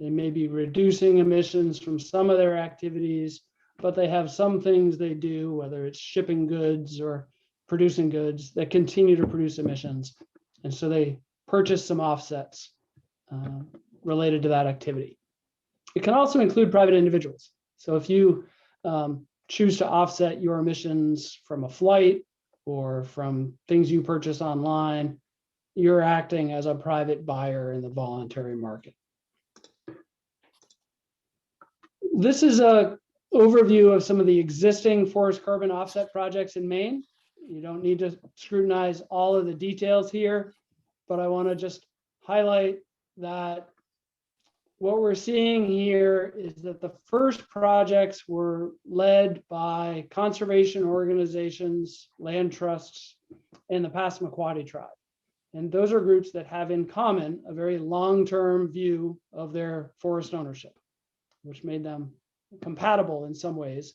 They may be reducing emissions from some of their activities, but they have some things they do, whether it's shipping goods or producing goods, that continue to produce emissions. And so they purchase some offsets related to that activity. It can also include private individuals. So if you choose to offset your emissions from a flight or from things you purchase online, you're acting as a private buyer in the voluntary market. This is an overview of some of the existing forest carbon offset projects in Maine. You don't need to scrutinize all of the details here, but I want to just highlight that what we're seeing here is that the first projects were led by conservation organizations, land trusts, and the Passamaquoddy tribe. And those are groups that have in common a very long-term view of their forest ownership, which made them compatible in some ways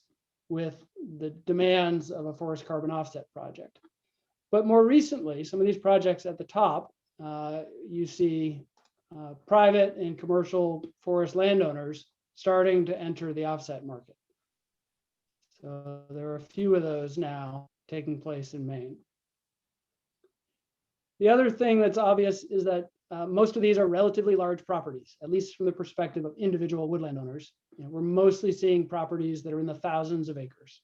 with the demands of a forest carbon offset project. But more recently, some of these projects at the top, you see private and commercial forest landowners starting to enter the offset market. So there are a few of those now taking place in Maine. The other thing that's obvious is that most of these are relatively large properties, at least from the perspective of individual woodland owners. You know, we're mostly seeing properties that are in the thousands of acres.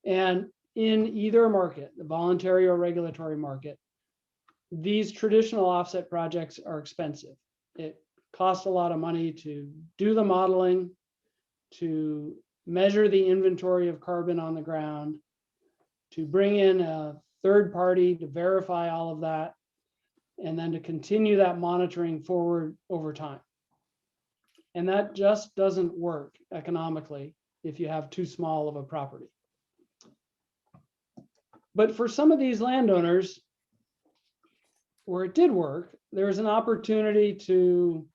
And in either market, the voluntary or regulatory market, these traditional offset projects are expensive. It costs a lot of money to do the modeling, to measure the inventory of carbon on the ground, to bring in a third party to verify all of that, and then to continue that monitoring forward over time. And that just doesn't work economically if you have too small of a property. But for some of these landowners, where it did work, there was an opportunity to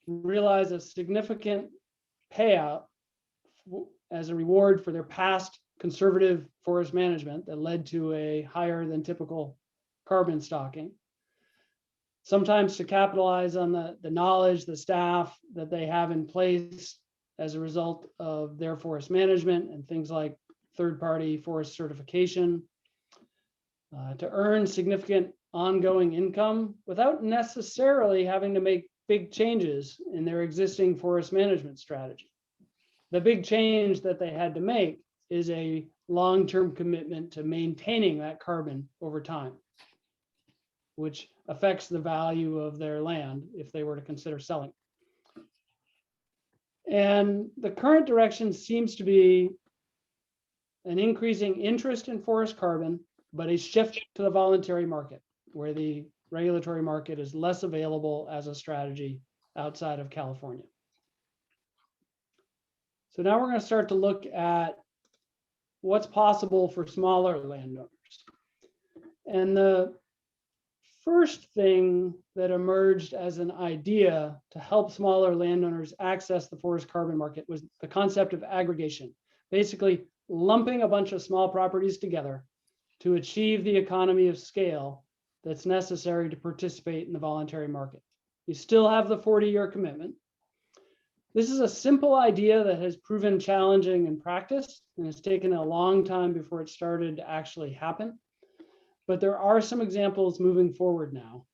realize a significant payout as a reward for their past conservative forest management that led to a higher than typical carbon stocking. Sometimes to capitalize on the knowledge, the staff that they have in place as a result of their forest management and things like third-party forest certification, to earn significant ongoing income without necessarily having to make big changes in their existing forest management strategy. The big change that they had to make is a long-term commitment to maintaining that carbon over time, which affects the value of their land if they were to consider selling. And the current direction seems to be an increasing interest in forest carbon, but a shift to the voluntary market, where the regulatory market is less available as a strategy outside of California. So now we're going to start to look at what's possible for smaller landowners. And the first thing that emerged as an idea to help smaller landowners access the forest carbon market was the concept of aggregation, basically lumping a bunch of small properties together to achieve the economy of scale that's necessary to participate in the voluntary market. You still have the 40-year commitment. This is a simple idea that has proven challenging in practice, and it's taken a long time before it started to actually happen. But there are some examples moving forward now.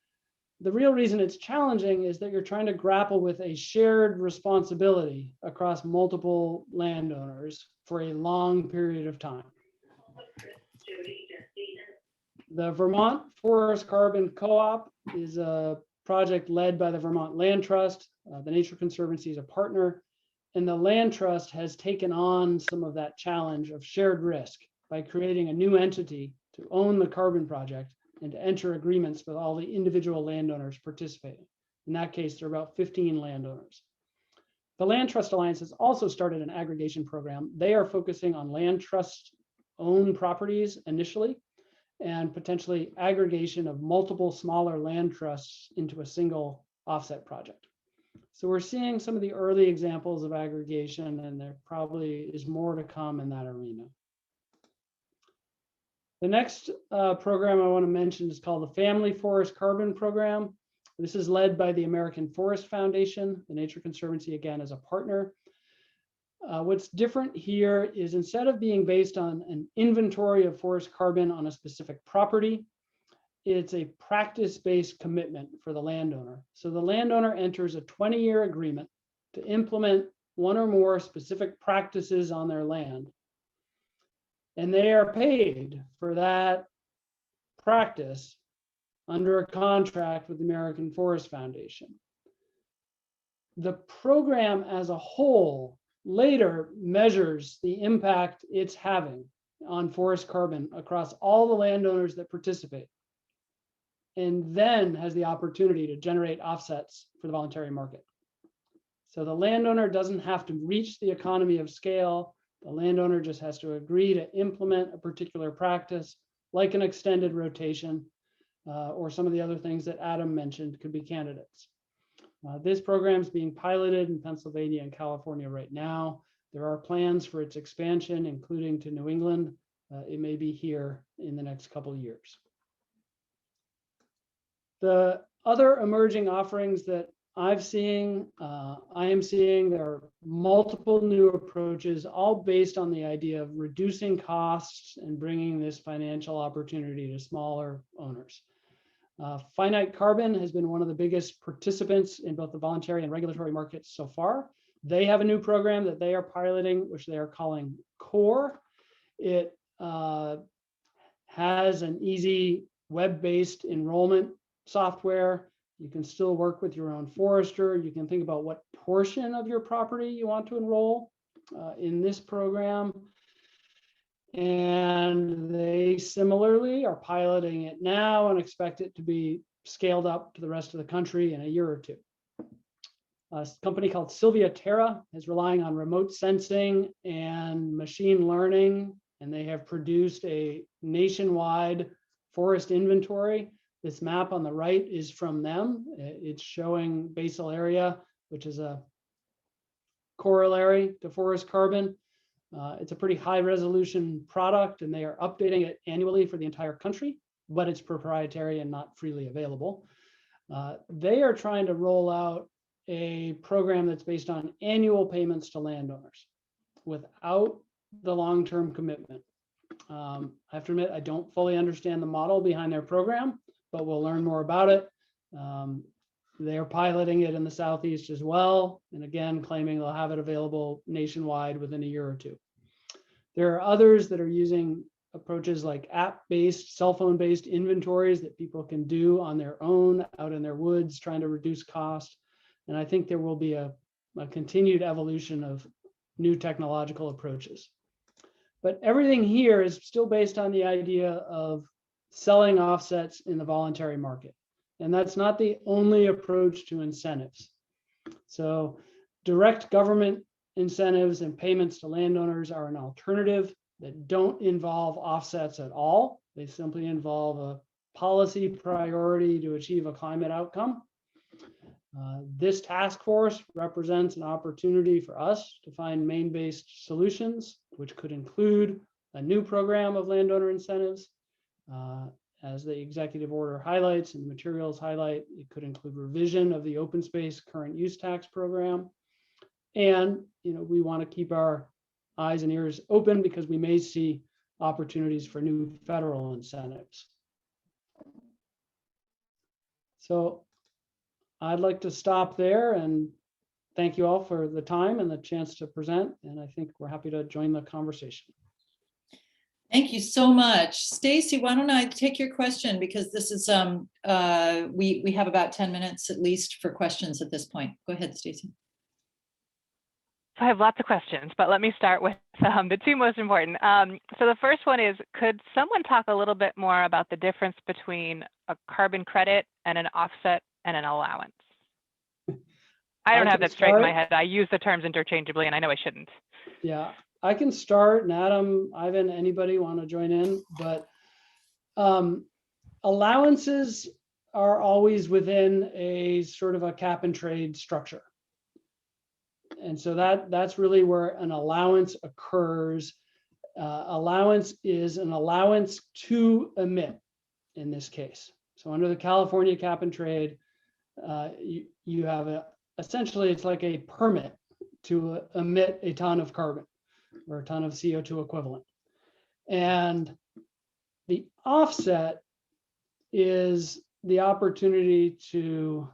The real reason it's challenging is that you're trying to grapple with a shared responsibility across multiple landowners for a long period of time. The Vermont Forest Carbon Co-op is a project led by the Vermont Land Trust. The Nature Conservancy is a partner, and the Land Trust has taken on some of that challenge of shared risk by creating a new entity to own the carbon project and to enter agreements with all the individual landowners participating. In that case, there are about 15 landowners. The Land Trust Alliance has also started an aggregation program. They are focusing on land trust owned properties initially, and potentially aggregation of multiple smaller land trusts into a single offset project. So we're seeing some of the early examples of aggregation, and there probably is more to come in that arena. The next program I want to mention is called the Family Forest Carbon Program. This is led by the American Forest Foundation. The Nature Conservancy, again, is a partner. What's different here is instead of being based on an inventory of forest carbon on a specific property, it's a practice-based commitment for the landowner. So the landowner enters a 20-year agreement to implement one or more specific practices on their land. And they are paid for that practice under a contract with the American Forest Foundation. The program as a whole later measures the impact it's having on forest carbon across all the landowners that participate, and then has the opportunity to generate offsets for the voluntary market. So the landowner doesn't have to reach the economy of scale. The landowner just has to agree to implement a particular practice, like an extended rotation, or some of the other things that Adam mentioned could be candidates. This program is being piloted in Pennsylvania and California right now. There are plans for its expansion, including to New England. It may be here in the next couple of years. The other emerging offerings that I am seeing, there are multiple new approaches, all based on the idea of reducing costs and bringing this financial opportunity to smaller owners. Finite Carbon has been one of the biggest participants in both the voluntary and regulatory markets so far. They have a new program that they are piloting, which they are calling CORE. It has an easy web-based enrollment software. You can still work with your own forester. You can think about what portion of your property you want to enroll in this program. And they similarly are piloting it now and expect it to be scaled up to the rest of the country in a year or two. A company called Sylvia Terra is relying on remote sensing and machine learning, and they have produced a nationwide forest inventory. This map on the right is from them. It's showing basal area, which is a corollary to forest carbon. It's a pretty high resolution product, and they are updating it annually for the entire country, but it's proprietary and not freely available. They are trying to roll out a program that's based on annual payments to landowners without the long-term commitment. I have to admit, I don't fully understand the model behind their program, but we'll learn more about it. They are piloting it in the Southeast as well, and again, claiming they'll have it available nationwide within a year or two. There are others that are using approaches like app-based, cell phone-based inventories that people can do on their own out in their woods, trying to reduce cost. And I think there will be a continued evolution of new technological approaches. But everything here is still based on the idea of selling offsets in the voluntary market. And that's not the only approach to incentives. So direct government incentives and payments to landowners are an alternative that don't involve offsets at all. They simply involve a policy priority to achieve a climate outcome. This task force represents an opportunity for us to find Maine-based solutions, which could include a new program of landowner incentives. As the executive order highlights and the materials highlight, it could include revision of the open space current use tax program. And we want to keep our eyes and ears open because we may see opportunities for new federal incentives. So I'd like to stop there and thank you all for the time and the chance to present. And I think we're happy to join the conversation. Thank you so much. Stacy, why don't I take your question, because this is, we have about 10 minutes at least for questions at this point. Go ahead, Stacy. So I have lots of questions, but let me start with the two most important. So the first one is, could someone talk a little bit more about the difference between a carbon credit and an offset and an allowance? I don't have that straight in my head. I use the terms interchangeably, and I know I shouldn't. Yeah, I can start, and Adam, Ivan, anybody want to join in? But allowances are always within a sort of a cap and trade structure. And so that's really where an allowance occurs. Allowance is an allowance to emit in this case. So under the California cap and trade, you have essentially it's like a permit to emit a ton of carbon or a ton of CO2 equivalent. And the offset is the opportunity to,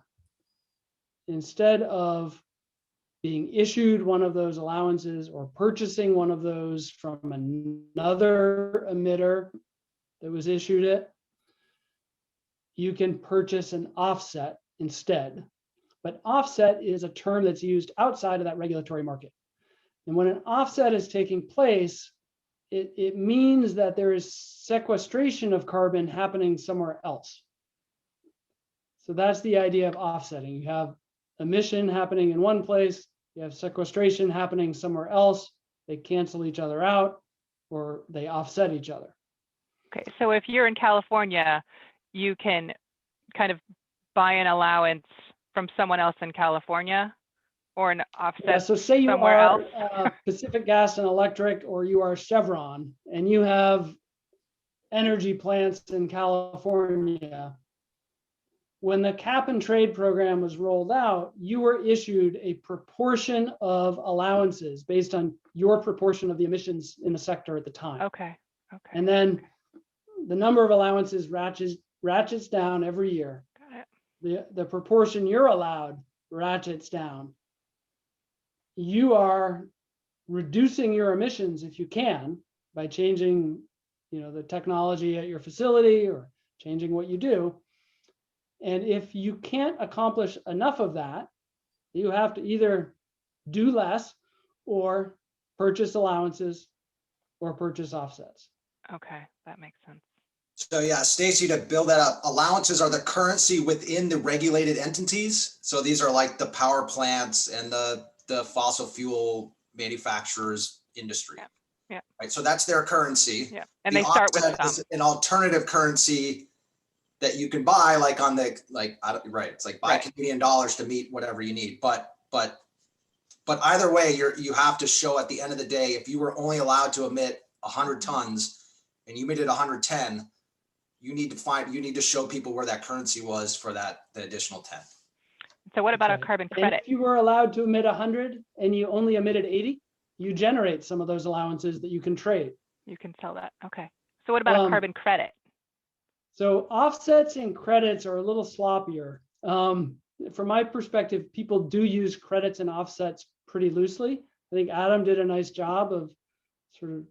instead of being issued one of those allowances or purchasing one of those from another emitter that was issued it, you can purchase an offset instead. But offset is a term that's used outside of that regulatory market. And when an offset is taking place, it means that there is sequestration of carbon happening somewhere else. So that's the idea of offsetting. You have emission happening in one place, you have sequestration happening somewhere else. They cancel each other out or they offset each other. Okay, so if you're in California, you can kind of buy an allowance from someone else in California or an offset yeah, so say you somewhere are else. Pacific Gas and Electric, or you are Chevron, and you have energy plants in California. When the cap and trade program was rolled out, you were issued a proportion of allowances based on your proportion of the emissions in the sector at the time. Okay. Okay. And then the number of allowances ratchets down every year. Got it. The proportion you're allowed ratchets down. You are reducing your emissions if you can by changing, the technology at your facility or changing what you do. And if you can't accomplish enough of that, you have to either do less or purchase allowances or purchase offsets. Okay, that makes sense. So yeah, Stacy, to build that up, allowances are the currency within the regulated entities. So these are like the power plants and the fossil fuel manufacturers industry. Yeah. Yeah. Right. So that's their currency. Yeah. And they start with is an alternative currency that you can buy, like on the right. It's like buy Canadian dollars to meet whatever you need. But either way, you have to show at the end of the day, if you were only allowed to emit 100 tons and you emitted 110, you need to show people where that currency was for the additional 10. So what about Okay. a carbon And credit? if you were allowed to emit 100 and you only emitted 80, you generate some of those allowances that you can trade. You can sell that. Okay. So what about a carbon credit? So offsets and credits are a little sloppier. From my perspective, people do use credits and offsets pretty loosely. I think Adam did a nice job of sort of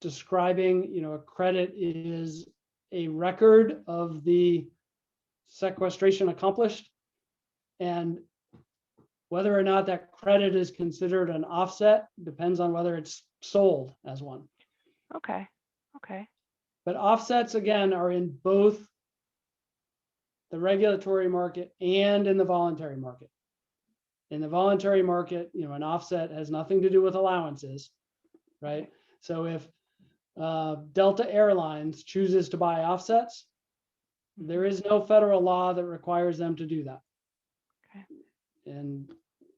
describing, a credit is a record of the sequestration accomplished, and whether or not that credit is considered an offset depends on whether it's sold as one. Okay. Okay. But offsets, again, are in both the regulatory market and in the voluntary market. In the voluntary market, an offset has nothing to do with allowances, right? So if Delta Airlines chooses to buy offsets, there is no federal law that requires them to do that. Okay. And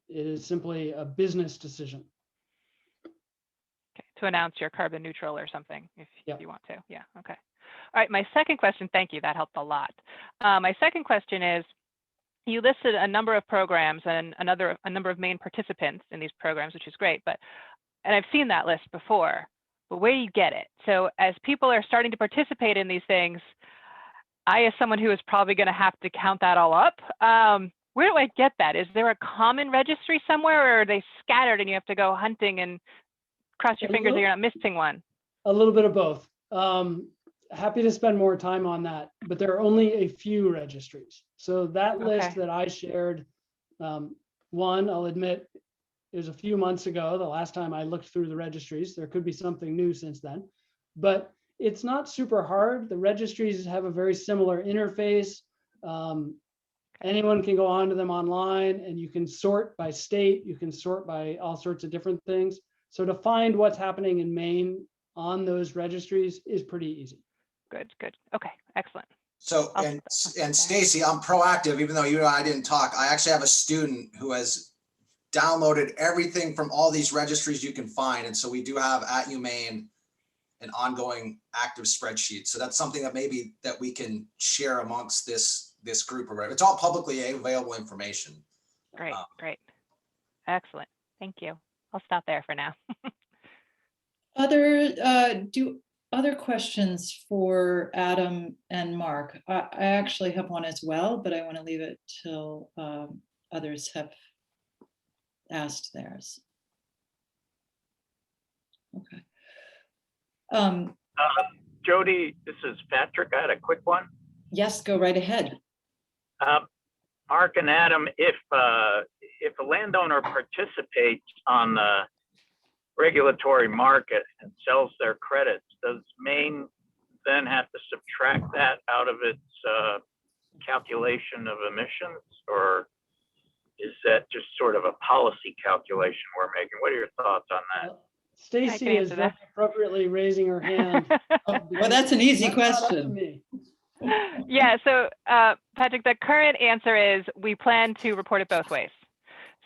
it is simply a business decision. Okay. To announce you're carbon neutral or something, if Yep. you want to. Yeah. Okay. All right. My second question. Thank you. That helped a lot. My second question is, you listed a number of programs and a number of Maine participants in these programs, which is great. And I've seen that list before. But where do you get it? So as people are starting to participate in these things, I, as someone who is probably going to have to count that all up, where do I get that? Is there a common registry somewhere, or are they scattered and you have to go hunting and cross your fingers that you're not missing one? A little bit of both. Happy to spend more time on that, but there are only a few registries. So that list that I shared, one, I'll admit, it was a few months ago, the last time I looked through the registries. There could be something new since then, but it's not super hard. The registries have a very similar interface. Anyone can go onto them online, and you can sort by state, you can sort by all sorts of different things. So to find what's happening in Maine on those registries is pretty easy. Good, good. Okay, excellent. So, and Stacy, I'm proactive, even though you and I didn't talk. I actually have a student who has downloaded everything from all these registries you can find. And so we do have at UMaine an ongoing active spreadsheet. So that's something that maybe that we can share amongst this group or whatever. It's all publicly available information. Great, great. Excellent. Thank you. I'll stop there for now. Other questions for Adam and Mark? I actually have one as well, but I want to leave it till others have asked theirs. Okay. Jody, this is Patrick. I had a quick one. Yes, go right ahead. Mark and Adam, if a landowner participates on the regulatory market and sells their credits, does Maine then have to subtract that out of its calculation of emissions, or is that just sort of a policy calculation we're making? What are your thoughts on that? Stacy is very appropriately raising her hand. Well, that's an easy question. Yeah, so Patrick, the current answer is we plan to report it both ways.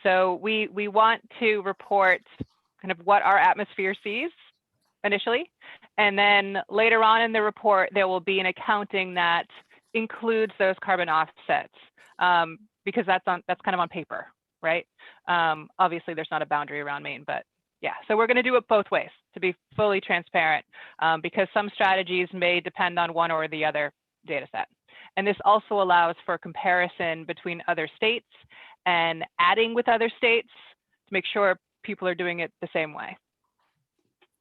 So we want to report kind of what our atmosphere sees initially, and then later on in the report there will be an accounting that includes those carbon offsets, because that's kind of on paper, right? Obviously there's not a boundary around Maine, but yeah, so we're going to do it both ways to be fully transparent, because some strategies may depend on one or the other data set. And this also allows for comparison between other states and adding with other states to make sure people are doing it the same way.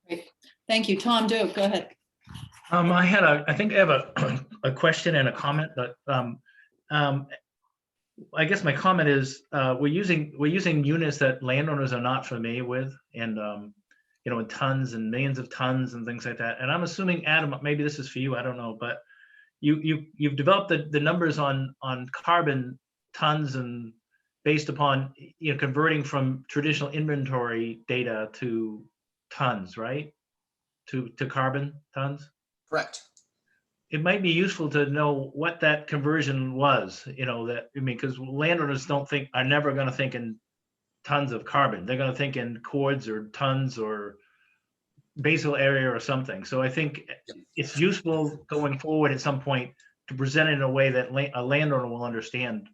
Great. Thank you. Tom Duke, go ahead. I think I have a question and a comment, but I guess my comment is we're using units that landowners are not familiar with, and in tons and millions of tons and things like that. And I'm assuming, Adam, maybe this is for you, I don't know, but you've developed the numbers on carbon tons and based upon converting from traditional inventory data to tons, right? To carbon tons? Correct. It might be useful to know what that conversion was, because landowners are never going to think in tons of carbon. They're going to think in cords or tons or basal area or something. So I think it's useful going forward at some point to present it in a way that a landowner will understand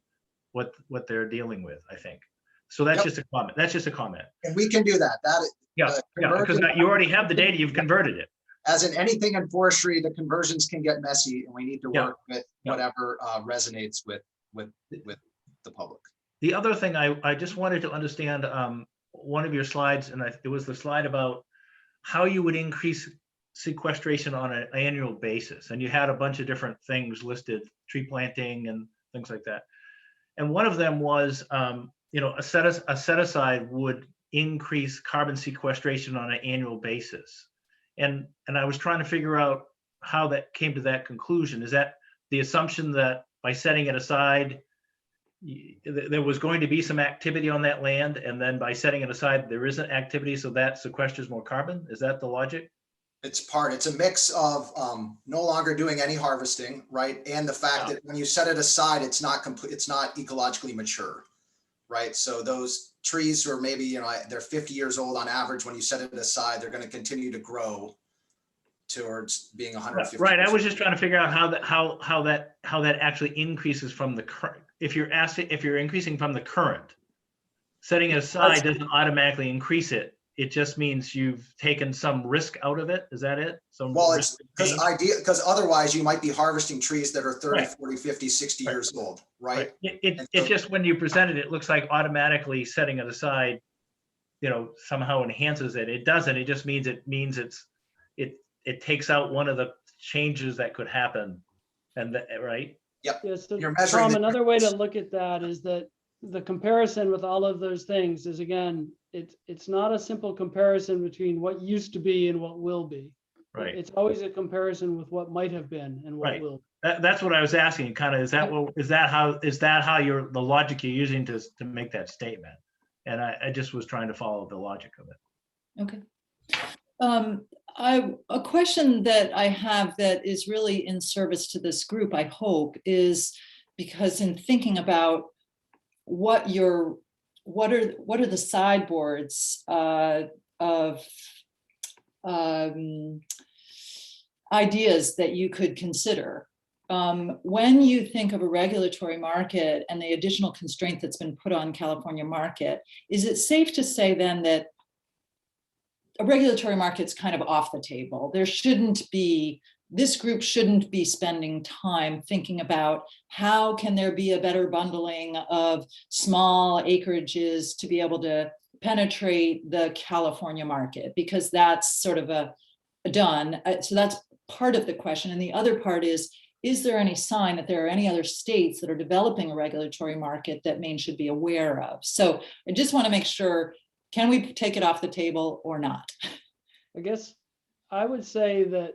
what they're dealing with, I think. So that's just a comment. That's just a comment. And we can do that. Because you already have the data, you've converted it. As in anything in forestry, the conversions can get messy, and we need to work with whatever resonates with the public. The other thing I just wanted to understand, one of your slides, and it was the slide about how you would increase sequestration on an annual basis, and you had a bunch of different things listed, tree planting and things like that. And one of them was, a set aside would increase carbon sequestration on an annual basis. And I was trying to figure out how that came to that conclusion. Is that the assumption that by setting it aside, there was going to be some activity on that land, and then by setting it aside, there isn't activity, so that sequesters more carbon? Is that the logic? It's a mix of no longer doing any harvesting, right? And the fact that when you set it aside, it's not complete, it's not ecologically mature, right? So those trees are maybe, they're 50 years old on average. When you set it aside, they're going to continue to grow towards being 150. Right. I was just trying to figure out how that actually increases from the current. If you're increasing from the current, setting it aside doesn't automatically increase it. It just means you've taken some risk out of it. Is that it? Well, it's because otherwise you might be harvesting trees that are 30, 40, 50, 60 years old, right? It's just when you present it, it looks like automatically setting it aside, somehow enhances it. It doesn't. It just means it takes out one of the changes that could happen. And right? Yep. Yes. So You're measuring Tom, another way to look at that is that the comparison with all of those things is, again, it's not a simple comparison between what used to be and what will be. Right. It's always a comparison with what might have been and what will. That's what I was asking. Kind of, is that how the logic you're using to make that statement? And I just was trying to follow the logic of it. Okay. A question that I have that is really in service to this group, I hope, is because in thinking about what are the sideboards of ideas that you could consider when you think of a regulatory market and the additional constraint that's been put on California market? Is it safe to say then that a regulatory market's kind of off the table? This group shouldn't be spending time thinking about how can there be a better bundling of small acreages to be able to penetrate the California market, because that's sort of a done. So that's part of the question. And the other part is there any sign that there are any other states that are developing a regulatory market that Maine should be aware of? So I just want to make sure, can we take it off the table or not? I guess I would say that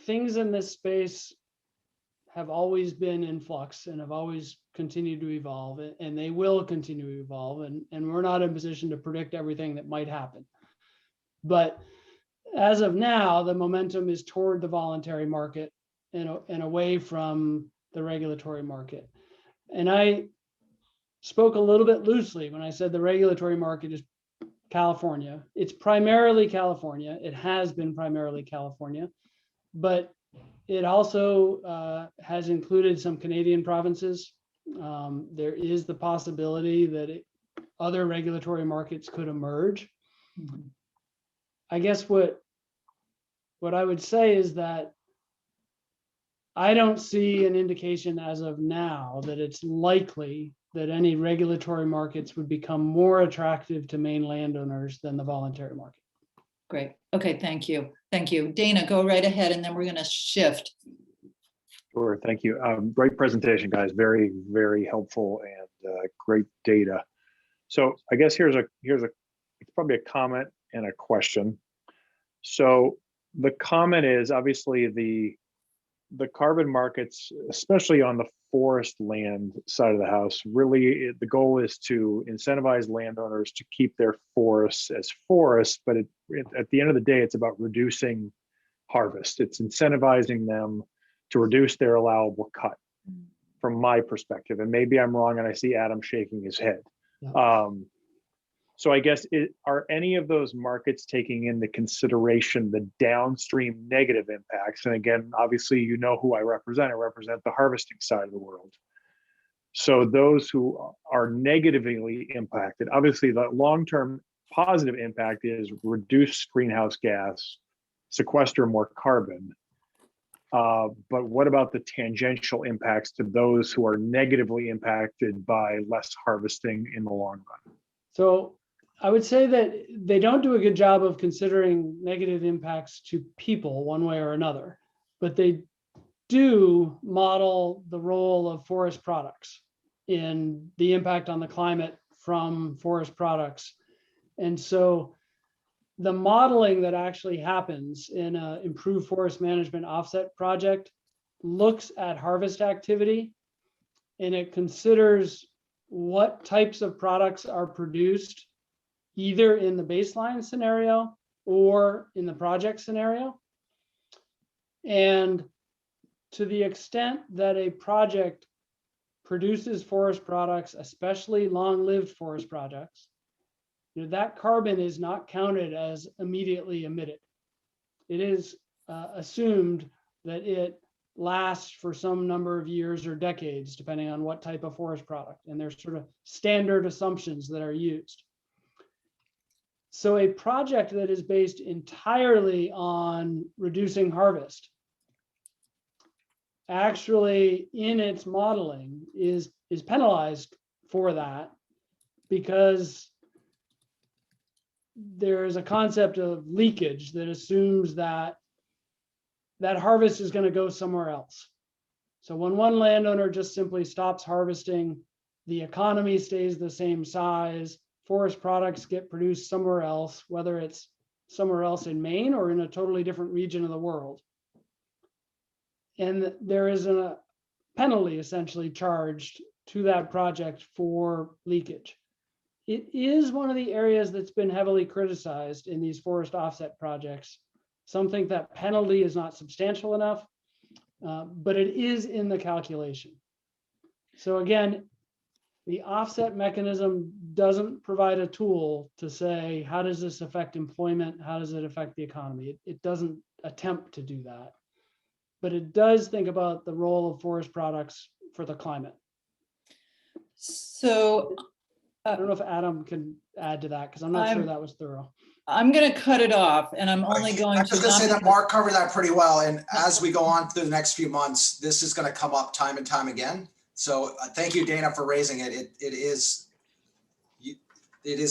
things in this space have always been in flux and have always continued to evolve, and they will continue to evolve. And we're not in a position to predict everything that might happen. But as of now, the momentum is toward the voluntary market and away from the regulatory market. And I spoke a little bit loosely when I said the regulatory market is California. It's primarily California. It has been primarily California, but it also has included some Canadian provinces. There is the possibility that other regulatory markets could emerge. Mm-hmm. I guess what I would say is that I don't see an indication as of now that it's likely that any regulatory markets would become more attractive to Maine landowners than the voluntary market. Great. Okay, thank you. Thank you. Dana, go right ahead, and then we're going to shift. Sure, thank you. Great presentation, guys. Very, very helpful and great data. So I guess here's it's probably a comment and a question. So the comment is obviously the carbon markets, especially on the forest land side of the house, really the goal is to incentivize landowners to keep their forests as forests, but at the end of the day, it's about reducing harvest. It's incentivizing them to reduce their allowable cut, from my perspective. And maybe I'm wrong, and I see Adam shaking his head. Yeah. So I guess, are any of those markets taking into consideration the downstream negative impacts? And again, obviously, you know who I represent. I represent the harvesting side of the world. So those who are negatively impacted, obviously the long-term positive impact is reduce greenhouse gas, sequester more carbon. But what about the tangential impacts to those who are negatively impacted by less harvesting in the long run? So I would say that they don't do a good job of considering negative impacts to people one way or another, but they do model the role of forest products in the impact on the climate from forest products. And so the modeling that actually happens in an improved forest management offset project looks at harvest activity, and it considers what types of products are produced either in the baseline scenario or in the project scenario. And to the extent that a project produces forest products, especially long-lived forest products, that carbon is not counted as immediately emitted. It is assumed that it lasts for some number of years or decades, depending on what type of forest product. And there's sort of standard assumptions that are used. So a project that is based entirely on reducing harvest actually in its modeling is penalized for that, because there is a concept of leakage that assumes that that harvest is going to go somewhere else. So when one landowner just simply stops harvesting, the economy stays the same size, forest products get produced somewhere else, whether it's somewhere else in Maine or in a totally different region of the world. And there is a penalty essentially charged to that project for leakage. It is one of the areas that's been heavily criticized in these forest offset projects. Some think that penalty is not substantial enough, but it is in the calculation. So again, the offset mechanism doesn't provide a tool to say, how does this affect employment? How does it affect the economy? It doesn't attempt to do that, but it does think about the role of forest products for the climate. So I don't know if Adam can add to that, because I'm not sure that was thorough. I'm going to cut it off, and I'm only going I'm just to going to say that Mark covered that pretty well. And as we go on through the next few months, this is going to come up time and time again. So thank you, Dana, for raising it. It is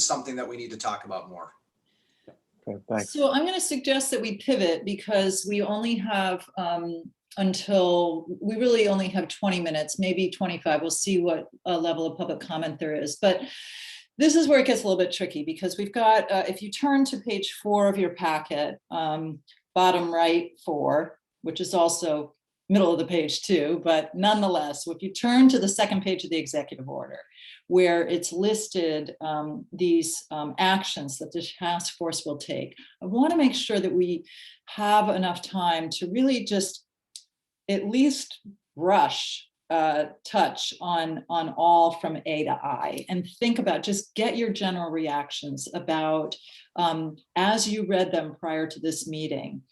something that we need to talk about more. Okay, thanks. So I'm going to suggest that we pivot, because we only have we really only have 20 minutes, maybe 25. We'll see what level of public comment there is. But this is where it gets a little bit tricky, because we've got, if you turn to page 4 of your packet, bottom right 4, which is also middle of the page too, but nonetheless, if you turn to the second page of the executive order, where it's listed these actions that the task force will take, I want to make sure that we have enough time to really just at least brush touch on all from A to I, and think about, just get your general reactions about, as you read them prior to this meeting,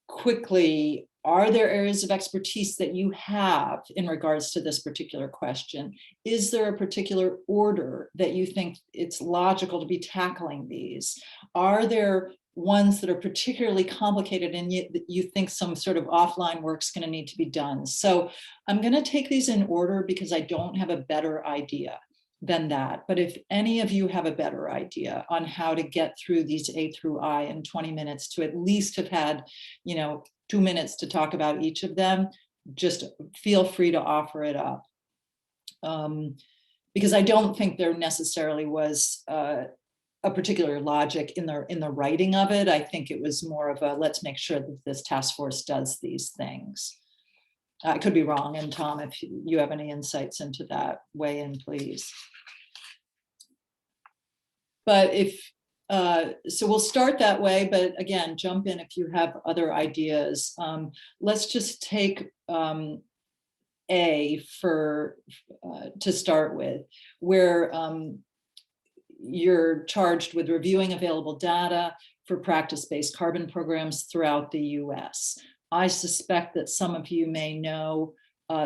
quickly, are there areas of expertise that you have in regards to this particular question? Is there a particular order that you think it's logical to be tackling these? Are there ones that are particularly complicated and you think some sort of offline work's going to need to be done? So I'm going to take these in order, because I don't have a better idea than that. But if any of you have a better idea on how to get through these A through I in 20 minutes, to at least have had, 2 minutes to talk about each of them, just feel free to offer it up. Because I don't think there necessarily was a particular logic in the writing of it. I think it was more of a, let's make sure that this task force does these things. I could be wrong. And Tom, if you have any insights into that, weigh in, please. But so we'll start that way, but again, jump in if you have other ideas. Let's just take A to start with, where you're charged with reviewing available data for practice-based carbon programs throughout the US. I suspect that some of you may know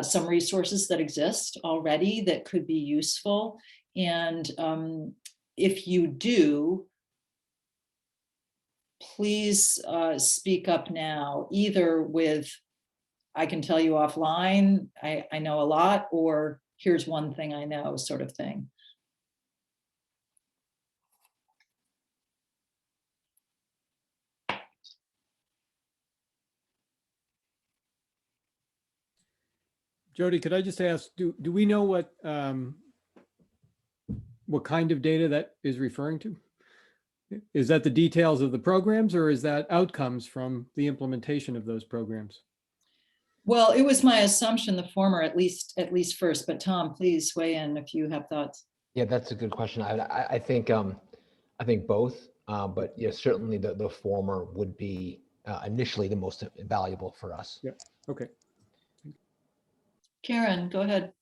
some resources that exist already that could be useful. And if you do, please speak up now, either with, I can tell you offline, I know a lot, or here's one thing I know, sort of thing. Jody, could I just ask, do we know what kind of data that is referring to? Is that the details of the programs, or is that outcomes from the implementation of those programs? Well, it was my assumption, the former, at least first, but Tom, please weigh in if you have thoughts. Yeah, that's a good question. I think both, but yeah, certainly the former would be initially the most valuable for us. Yeah. Okay. Karen, go ahead.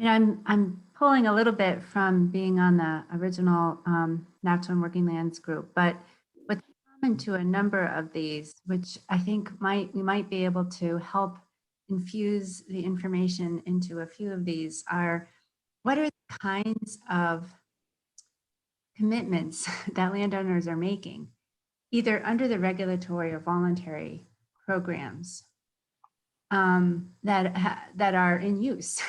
I mean, I'm pulling a little bit from being on the original Natural and Working Lands group, but what's common to a number of these, which I think we might be able to help infuse the information into a few of these, are what are the kinds of commitments that landowners are making, either under the regulatory or voluntary programs that are in use.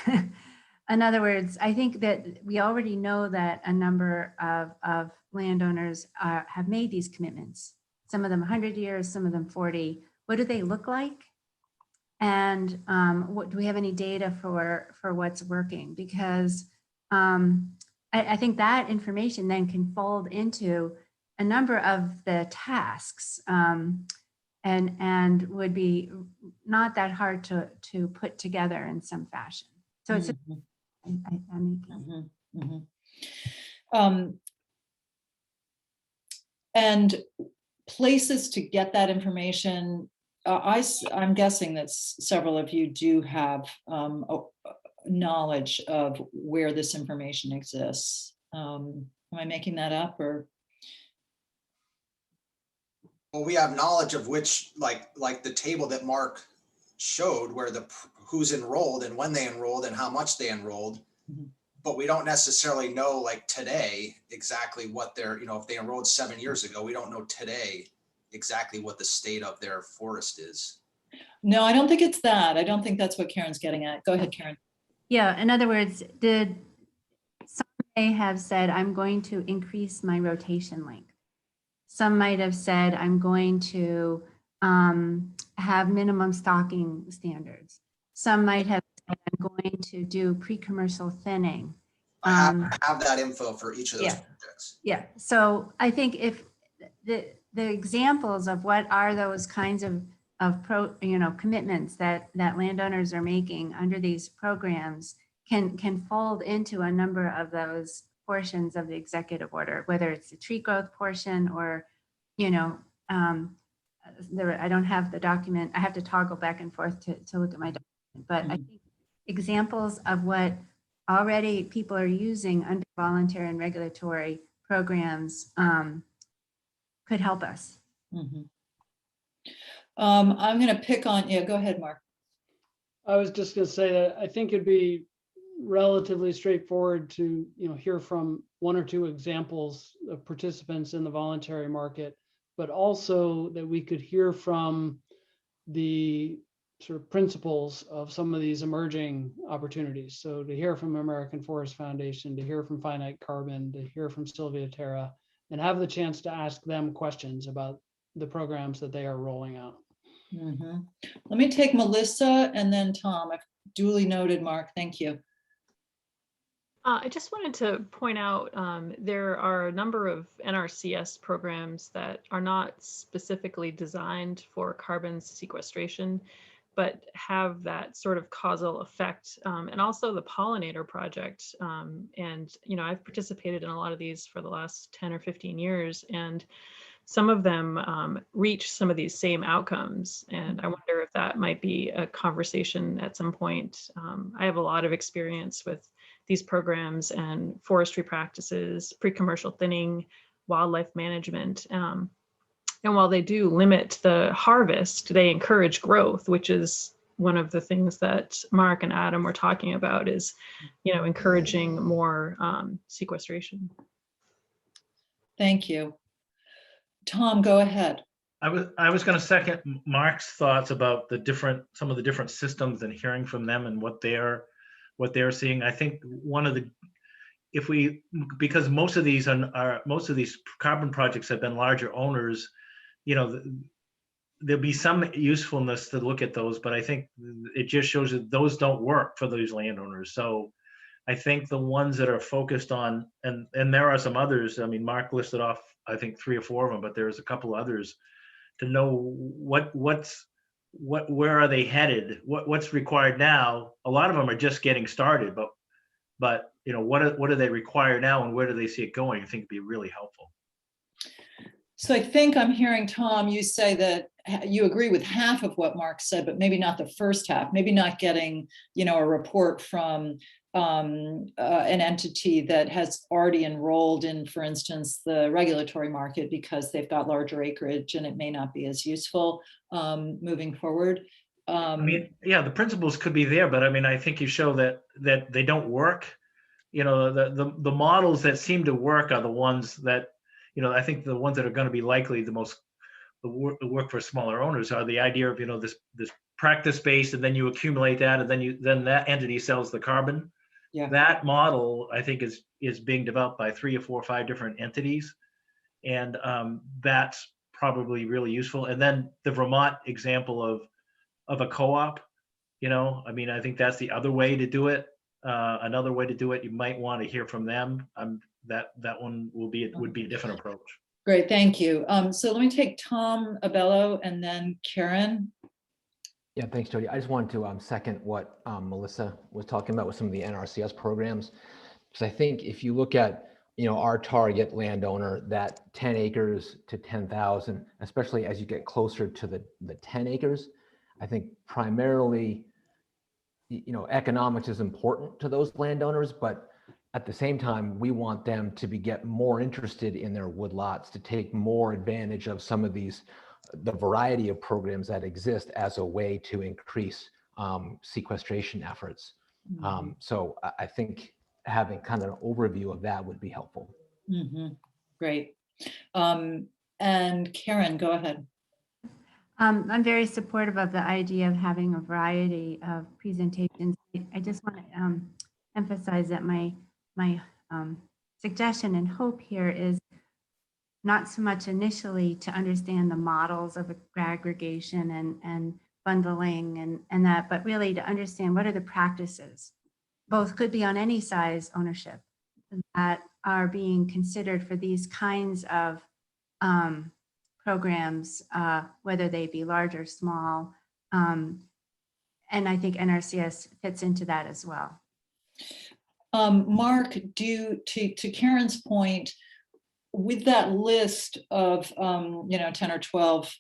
In other words, I think that we already know that a number of landowners have made these commitments, some of them 100 years, some of them 40. What do they look like? And do we have any data for what's working? Because I think that information then can fold into a number of the tasks and would be not that hard to put together in some fashion. So it's and places to get that information. I'm guessing that several of you do have knowledge of where this information exists. Am I making that up, or? Well, we have knowledge of which, like the table that Mark showed, where who's enrolled and when they enrolled and how much they enrolled, but we don't necessarily know, like today, exactly what they're, if they enrolled 7 years ago, we don't know today exactly what the state of their forest is. No, I don't think it's that. I don't think that's what Karen's getting at. Go ahead, Karen. Yeah, in other words, some may have said, I'm going to increase my rotation length. Some might have said, I'm going to have minimum stocking standards. Some might have said, I'm going to do pre-commercial thinning. I have that info for each of those projects. Yeah, so I think if the examples of what are those kinds of commitments that landowners are making under these programs can fold into a number of those portions of the executive order, whether it's the tree growth portion or, I don't have the document. I have to toggle back and forth to look at my document, but I think examples of what already people are using under voluntary and regulatory programs could help us. I'm going to pick on, go ahead, Mark. I was just going to say that I think it'd be relatively straightforward to hear from one or two examples of participants in the voluntary market, but also that we could hear from the sort of principles of some of these emerging opportunities. So to hear from American Forest Foundation, to hear from Finite Carbon, to hear from Sylvia Terra, and have the chance to ask them questions about the programs that they are rolling out. Let me take Melissa and then Tom. I've duly noted, Mark. Thank you. I just wanted to point out there are a number of NRCS programs that are not specifically designed for carbon sequestration, but have that sort of causal effect. And also the pollinator project. And, I've participated in a lot of these for the last 10 or 15 years, and some of them reach some of these same outcomes. And I wonder if that might be a conversation at some point. I have a lot of experience with these programs and forestry practices, pre-commercial thinning, wildlife management. And while they do limit the harvest, they encourage growth, which is one of the things that Mark and Adam were talking about, is, encouraging more sequestration. Thank you. Tom, go ahead. I was going to second Mark's thoughts about some of the different systems and hearing from them and what they're seeing. I think because most of these carbon projects have been larger owners, there'll be some usefulness to look at those, but I think it just shows that those don't work for those landowners. So I think the ones that are focused on, and there are some others, I mean, Mark listed off, I think 3 or 4 of them, but there's a couple others, to know where are they headed? What's required now? A lot of them are just getting started, but you know, what do they require now and where do they see it going? I think it'd be really helpful. So I think I'm hearing, Tom, you say that you agree with half of what Mark said, but maybe not the first half, maybe not getting, you know, a report from an entity that has already enrolled in, for instance, the regulatory market because they've got larger acreage and it may not be as useful moving forward. I mean, yeah, the principles could be there, but I mean, I think you show that they don't work. You know, the models that seem to work are the ones that, you know, I think the ones that are going to be likely the work for smaller owners are the idea of, you know, this practice based, and then you accumulate that, and then that entity sells the carbon. Yeah. That model, I think, is being developed by 3 or 4 or 5 different entities, and that's probably really useful. And then the Vermont example of a co-op, you know, I mean, I think that's the other way to do it. Another way to do it, you might want to hear from them. That one would be a different approach. Great, thank you. So let me take Tom Abello and then Karen. Yeah, thanks, Jody. I just wanted to second what Melissa was talking about with some of the NRCS programs, because I think if you look at, you know, our target landowner, that 10 acres to 10,000, especially as you get closer to the 10 acres, I think primarily, you know, economics is important to those landowners, but at the same time, we want them to get more interested in their woodlots, to take more advantage of some of the variety of programs that exist as a way to increase sequestration efforts. Mm-hmm. So I think having kind of an overview of that would be helpful. Mm-hmm. Great. And Karen, go ahead. I'm very supportive of the idea of having a variety of presentations. I just want to emphasize that my suggestion and hope here is not so much initially to understand the models of aggregation and bundling and that, but really to understand what are the practices, both could be on any size ownership, that are being considered for these kinds of programs, whether they be large or small. And I think NRCS fits into that as well. Mark, to Karen's point, with that list of 10 or 12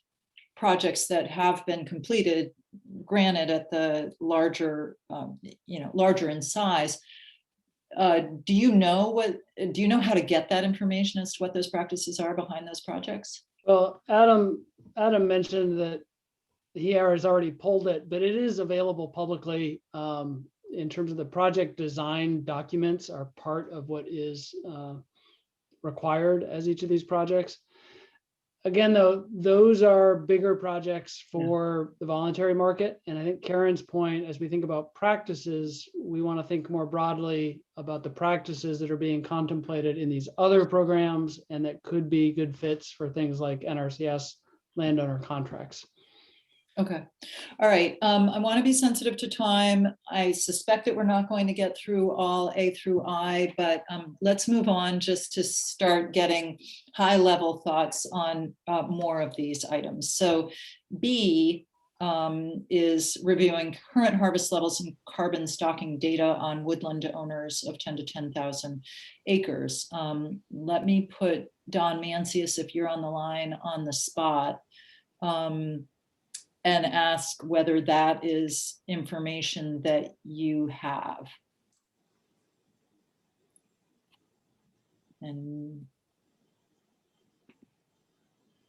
projects that have been completed, granted at the larger larger in size, do you know how to get that information as to what those practices are behind those projects? Well, Adam mentioned that he has already pulled it, but it is available publicly. In terms of the project design documents are part of what is required as each of these projects. Again, though, those are bigger projects for the voluntary market. And I think Karen's point, as we think about practices, we want to think more broadly about the practices that are being contemplated in these other programs and that could be good fits for things like NRCS landowner contracts. Okay. All right. I want to be sensitive to time. I suspect that we're not going to get through all A through I, but let's move on just to start getting high level thoughts on more of these items. So B is reviewing current harvest levels and carbon stocking data on woodland owners of 10 to 10,000 acres. Let me put Don Mancius, if you're on the line, on the spot. And ask whether that is information that you have. And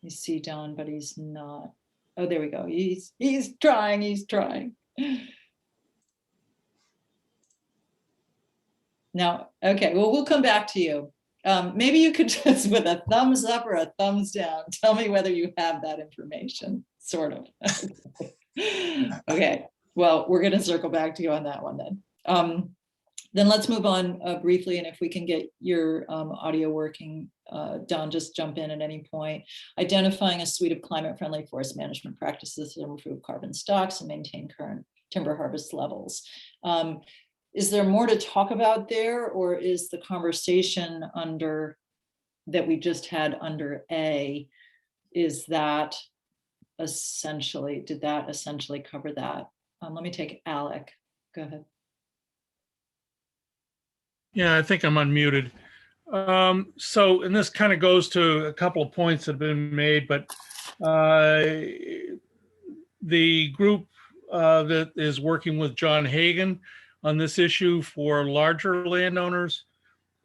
you see Don, but he's not. Oh, there we go. He's trying. No, okay, well, we'll come back to you. Maybe you could just, with a thumbs up or a thumbs down, tell me whether you have that information, sort of. Okay, well, we're going to circle back to you on that one then. Then let's move on briefly, and if we can get your audio working, Don, just jump in at any point. Identifying a suite of climate-friendly forest management practices that improve carbon stocks and maintain current timber harvest levels. Is there more to talk about there, or is the conversation under that we just had under A, is that essentially, did that essentially cover that? Let me take Alec. Go ahead. Yeah, I think I'm unmuted. So, and this kind of goes to a couple of points that have been made, but the group that is working with John Hagan on this issue for larger landowners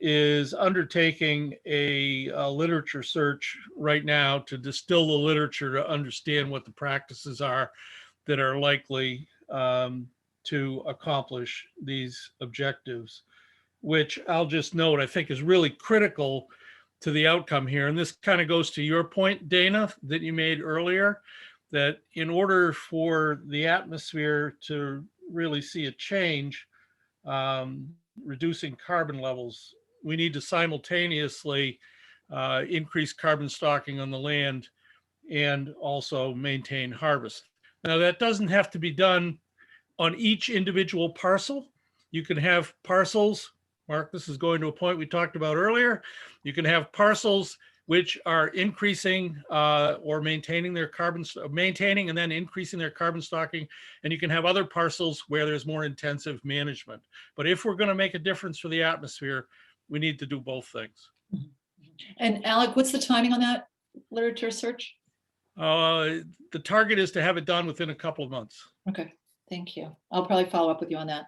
is undertaking a literature search right now to distill the literature to understand what the practices are that are likely to accomplish these objectives, which I'll just note, I think is really critical to the outcome here. And this kind of goes to your point, Dana, that you made earlier, that in order for the atmosphere to really see a change, reducing carbon levels, we need to simultaneously increase carbon stocking on the land and also maintain harvest. Now, that doesn't have to be done on each individual parcel. You can have parcels, Mark, this is going to a point we talked about earlier. You can have parcels which are increasing or maintaining their maintaining and then increasing their carbon stocking. And you can have other parcels where there's more intensive management. But if we're going to make a difference for the atmosphere, we need to do both things. And Alec, what's the timing on that literature search? The target is to have it done within a couple of months. Okay, thank you. I'll probably follow up with you on that.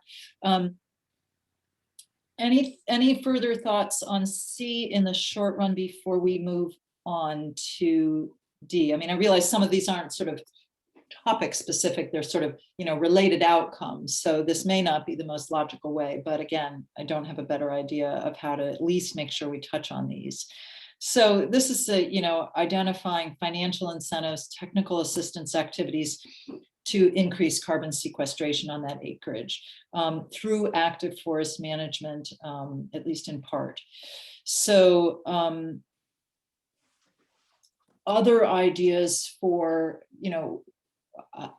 Any further thoughts on C in the short run before we move on to D? I mean, I realize some of these aren't sort of topic specific, they're sort of, related outcomes. So this may not be the most logical way, but again, I don't have a better idea of how to at least make sure we touch on these. So this is identifying financial incentives, technical assistance activities to increase carbon sequestration on that acreage through active forest management, at least in part. So other ideas for,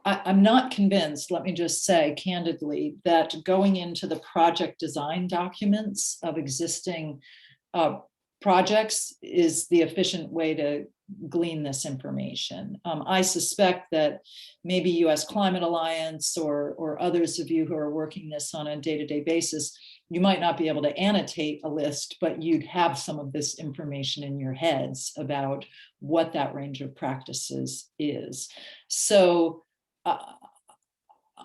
I'm not convinced, let me just say candidly, that going into the project design documents of existing projects is the efficient way to glean this information. I suspect that maybe US Climate Alliance or others of you who are working this on a day-to-day basis, you might not be able to annotate a list, but you'd have some of this information in your heads about what that range of practices is. So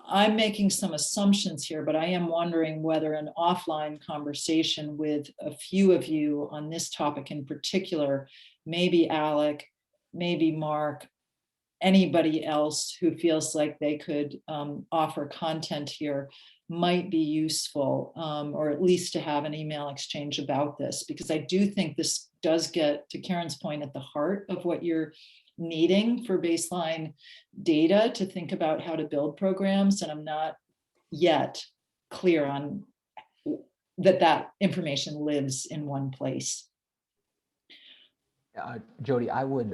I'm making some assumptions here, but I am wondering whether an offline conversation with a few of you on this topic in particular, maybe Alec, maybe Mark, anybody else who feels like they could offer content here might be useful, or at least to have an email exchange about this, because I do think this does get, to Karen's point, at the heart of what you're needing for baseline data to think about how to build programs. And I'm not yet clear on that information lives in one place. Jody, I would,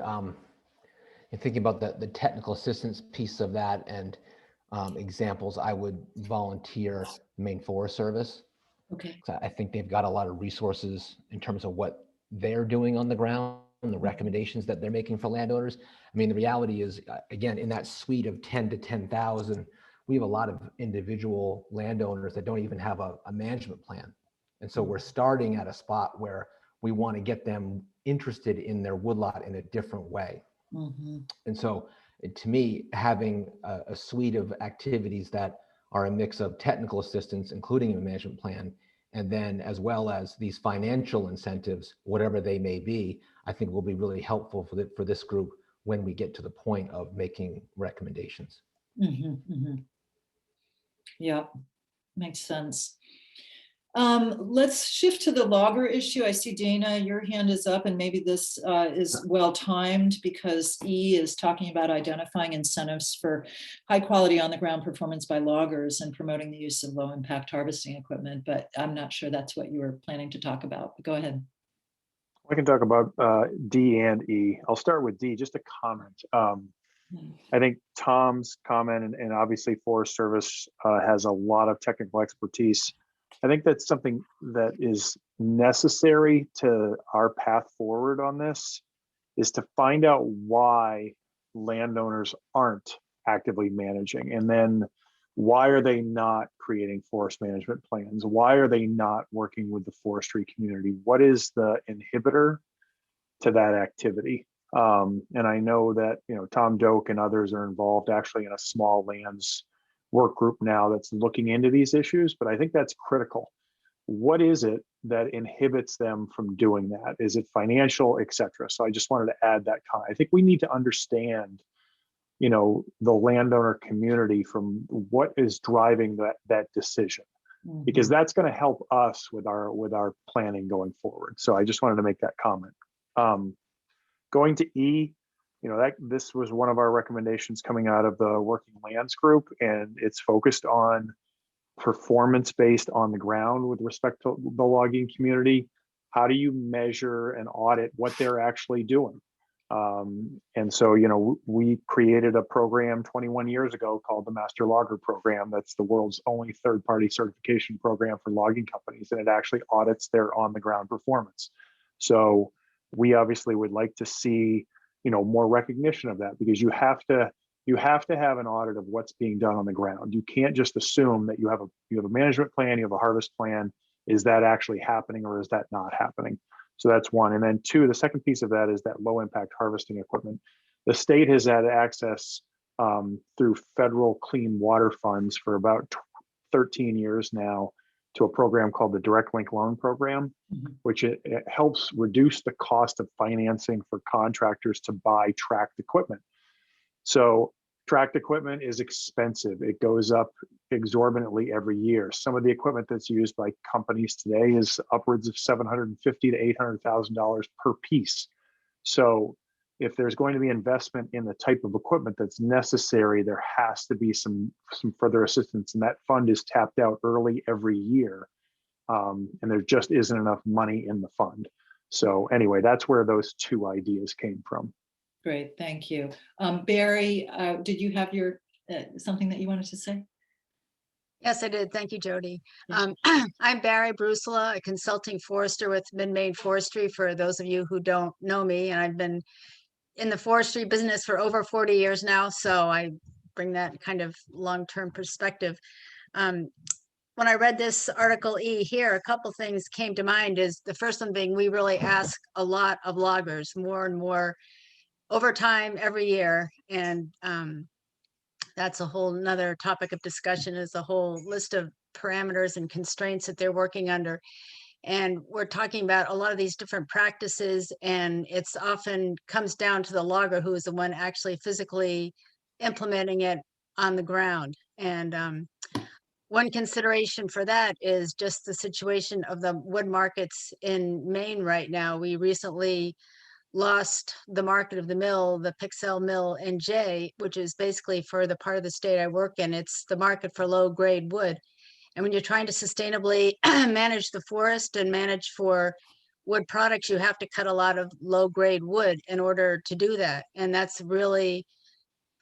in thinking about the technical assistance piece of that and examples, I would volunteer the Maine Forest Service. Okay. I think they've got a lot of resources in terms of what they're doing on the ground and the recommendations that they're making for landowners. I mean, the reality is, again, in that suite of 10 to 10,000, we have a lot of individual landowners that don't even have a management plan. And so we're starting at a spot where we want to get them interested in their woodlot in a different way. Mm-hmm. And so to me, having a suite of activities that are a mix of technical assistance, including a management plan, and then as well as these financial incentives, whatever they may be, I think will be really helpful for this group when we get to the point of making recommendations. Mm-hmm, mm-hmm. Yeah, makes sense. Let's shift to the logger issue. I see Dana, your hand is up, and maybe this is well timed because E is talking about identifying incentives for high quality on the ground performance by loggers and promoting the use of low impact harvesting equipment, but I'm not sure that's what you were planning to talk about. But go ahead. I can talk about D and E. I'll start with D, just a comment. I think Tom's comment, and obviously Forest Service has a lot of technical expertise. I think that's something that is necessary to our path forward on this, is to find out why landowners aren't actively managing, and then why are they not creating forest management plans? Why are they not working with the forestry community? What is the inhibitor to that activity? And I know that, you know, Tom Doak and others are involved actually in a small lands work group now that's looking into these issues, but I think that's critical. What is it that inhibits them from doing that? Is it financial, et cetera? So I just wanted to add that comment. I think we need to understand, you know, the landowner community from what is driving that decision, because that's going to help us with our planning going forward. So I just wanted to make that comment. Going to E, you know, this was one of our recommendations coming out of the Working Lands group, and it's focused on performance based on the ground with respect to the logging community. How do you measure and audit what they're actually doing? And so, you know, we created a program 21 years ago called the Master Logger Program. That's the world's only third-party certification program for logging companies, and it actually audits their on-the-ground performance. So we obviously would like to see, you know, more recognition of that, because you have to have an audit of what's being done on the ground. You can't just assume that you have a management plan, you have a harvest plan. Is that actually happening, or is that not happening? So that's one. And then two, the second piece of that is that low impact harvesting equipment. The state has had access through federal clean water funds for about 13 years now to a program called the Direct Link Loan Program, which it helps reduce the cost of financing for contractors to buy tracked equipment. So tracked equipment is expensive. It goes up exorbitantly every year. Some of the equipment that's used by companies today is upwards of $750,000 to $800,000 per piece. So if there's going to be investment in the type of equipment that's necessary, there has to be some further assistance, and that fund is tapped out early every year. And there just isn't enough money in the fund. So anyway, that's where those two ideas came from. Great, thank you. Barry, did you have your something that you wanted to say? Yes, I did. Thank you, Jody. Yeah. I'm Barry Brusela, a consulting forester with Maine Forestry, for those of you who don't know me. And I've been in the forestry business for over 40 years now, so I bring that kind of long-term perspective. When I read this Article E here, a couple things came to mind. Is the first one being, we really ask a lot of loggers, more and more over time every year. And that's a whole nother topic of discussion, is a whole list of parameters and constraints that they're working under. And we're talking about a lot of these different practices, and it's often comes down to the logger, who is the one actually physically implementing it on the ground. And one consideration for that is just the situation of the wood markets in Maine right now. We recently lost the market of the mill, the Pixel mill in Jay, which is basically, for the part of the state I work in, it's the market for low grade wood. And when you're trying to sustainably manage the forest and manage for wood products, you have to cut a lot of low grade wood in order to do that. And that's really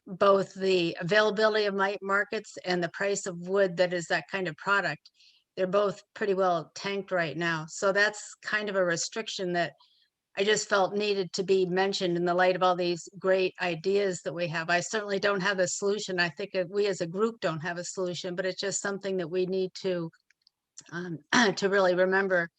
both the availability of markets and the price of wood that is that kind of product. They're both pretty well tanked right now. So that's kind of a restriction that I just felt needed to be mentioned in the light of all these great ideas that we have. I certainly don't have a solution. I think we as a group don't have a solution, but it's just something that we need to really remember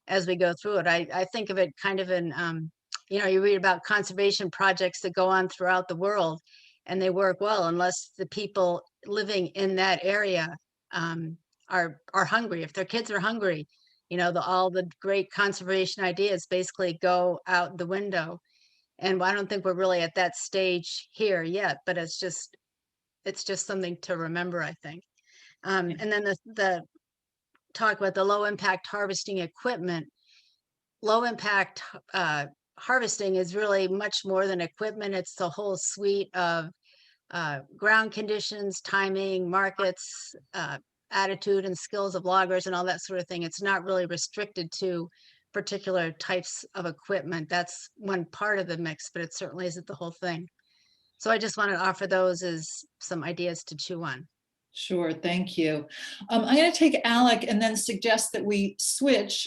as we go through it. I think of it kind of in, you know, you read about conservation projects that go on throughout the world, and they work well unless the people living in that area are hungry. If their kids are hungry, you know, all the great conservation ideas basically go out the window. And I don't think we're really at that stage here yet, but it's just something to remember, I think. And then the talk about the low impact harvesting equipment. Low impact harvesting is really much more than equipment. It's the whole suite of ground conditions, timing, markets, attitude and skills of loggers and all that sort of thing. It's not really restricted to particular types of equipment. That's one part of the mix, but it certainly isn't the whole thing. So I just want to offer those as some ideas to chew on. Sure, thank you. I'm going to take Alec and then suggest that we switch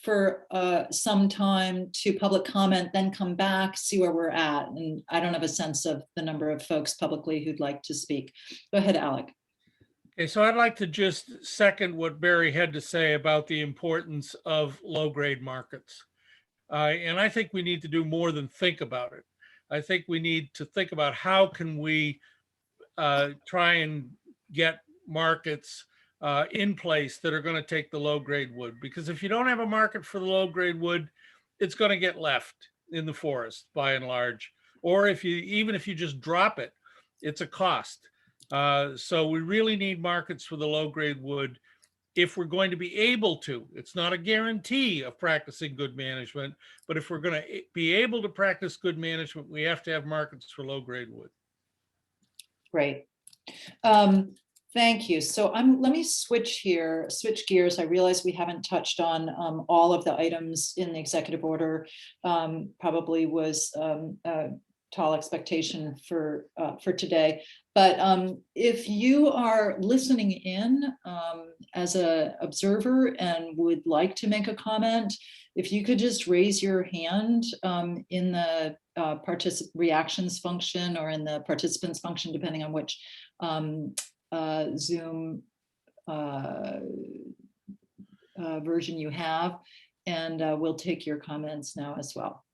for some time to public comment, then come back, see where we're at. And I don't have a sense of the number of folks publicly who'd like to speak. Go ahead, Alec. Okay, so I'd like to just second what Barry had to say about the importance of low-grade markets. And I think we need to do more than think about it. I think we need to think about how can we try and get markets in place that are going to take the low-grade wood. Because if you don't have a market for the low-grade wood, it's going to get left in the forest by and large. Or even if you just drop it, it's a cost. So we really need markets for the low-grade wood if we're going to be able to. It's not a guarantee of practicing good management, but if we're going to be able to practice good management, we have to have markets for low-grade wood. Great. Thank you. So let me switch gears. I realize we haven't touched on all of the items in the executive order. Probably was tall expectation for today. But if you are listening in as an observer and would like to make a comment, if you could just raise your hand in the reactions function or in the participants function, depending on which Zoom version you have, and we'll take your comments now as well.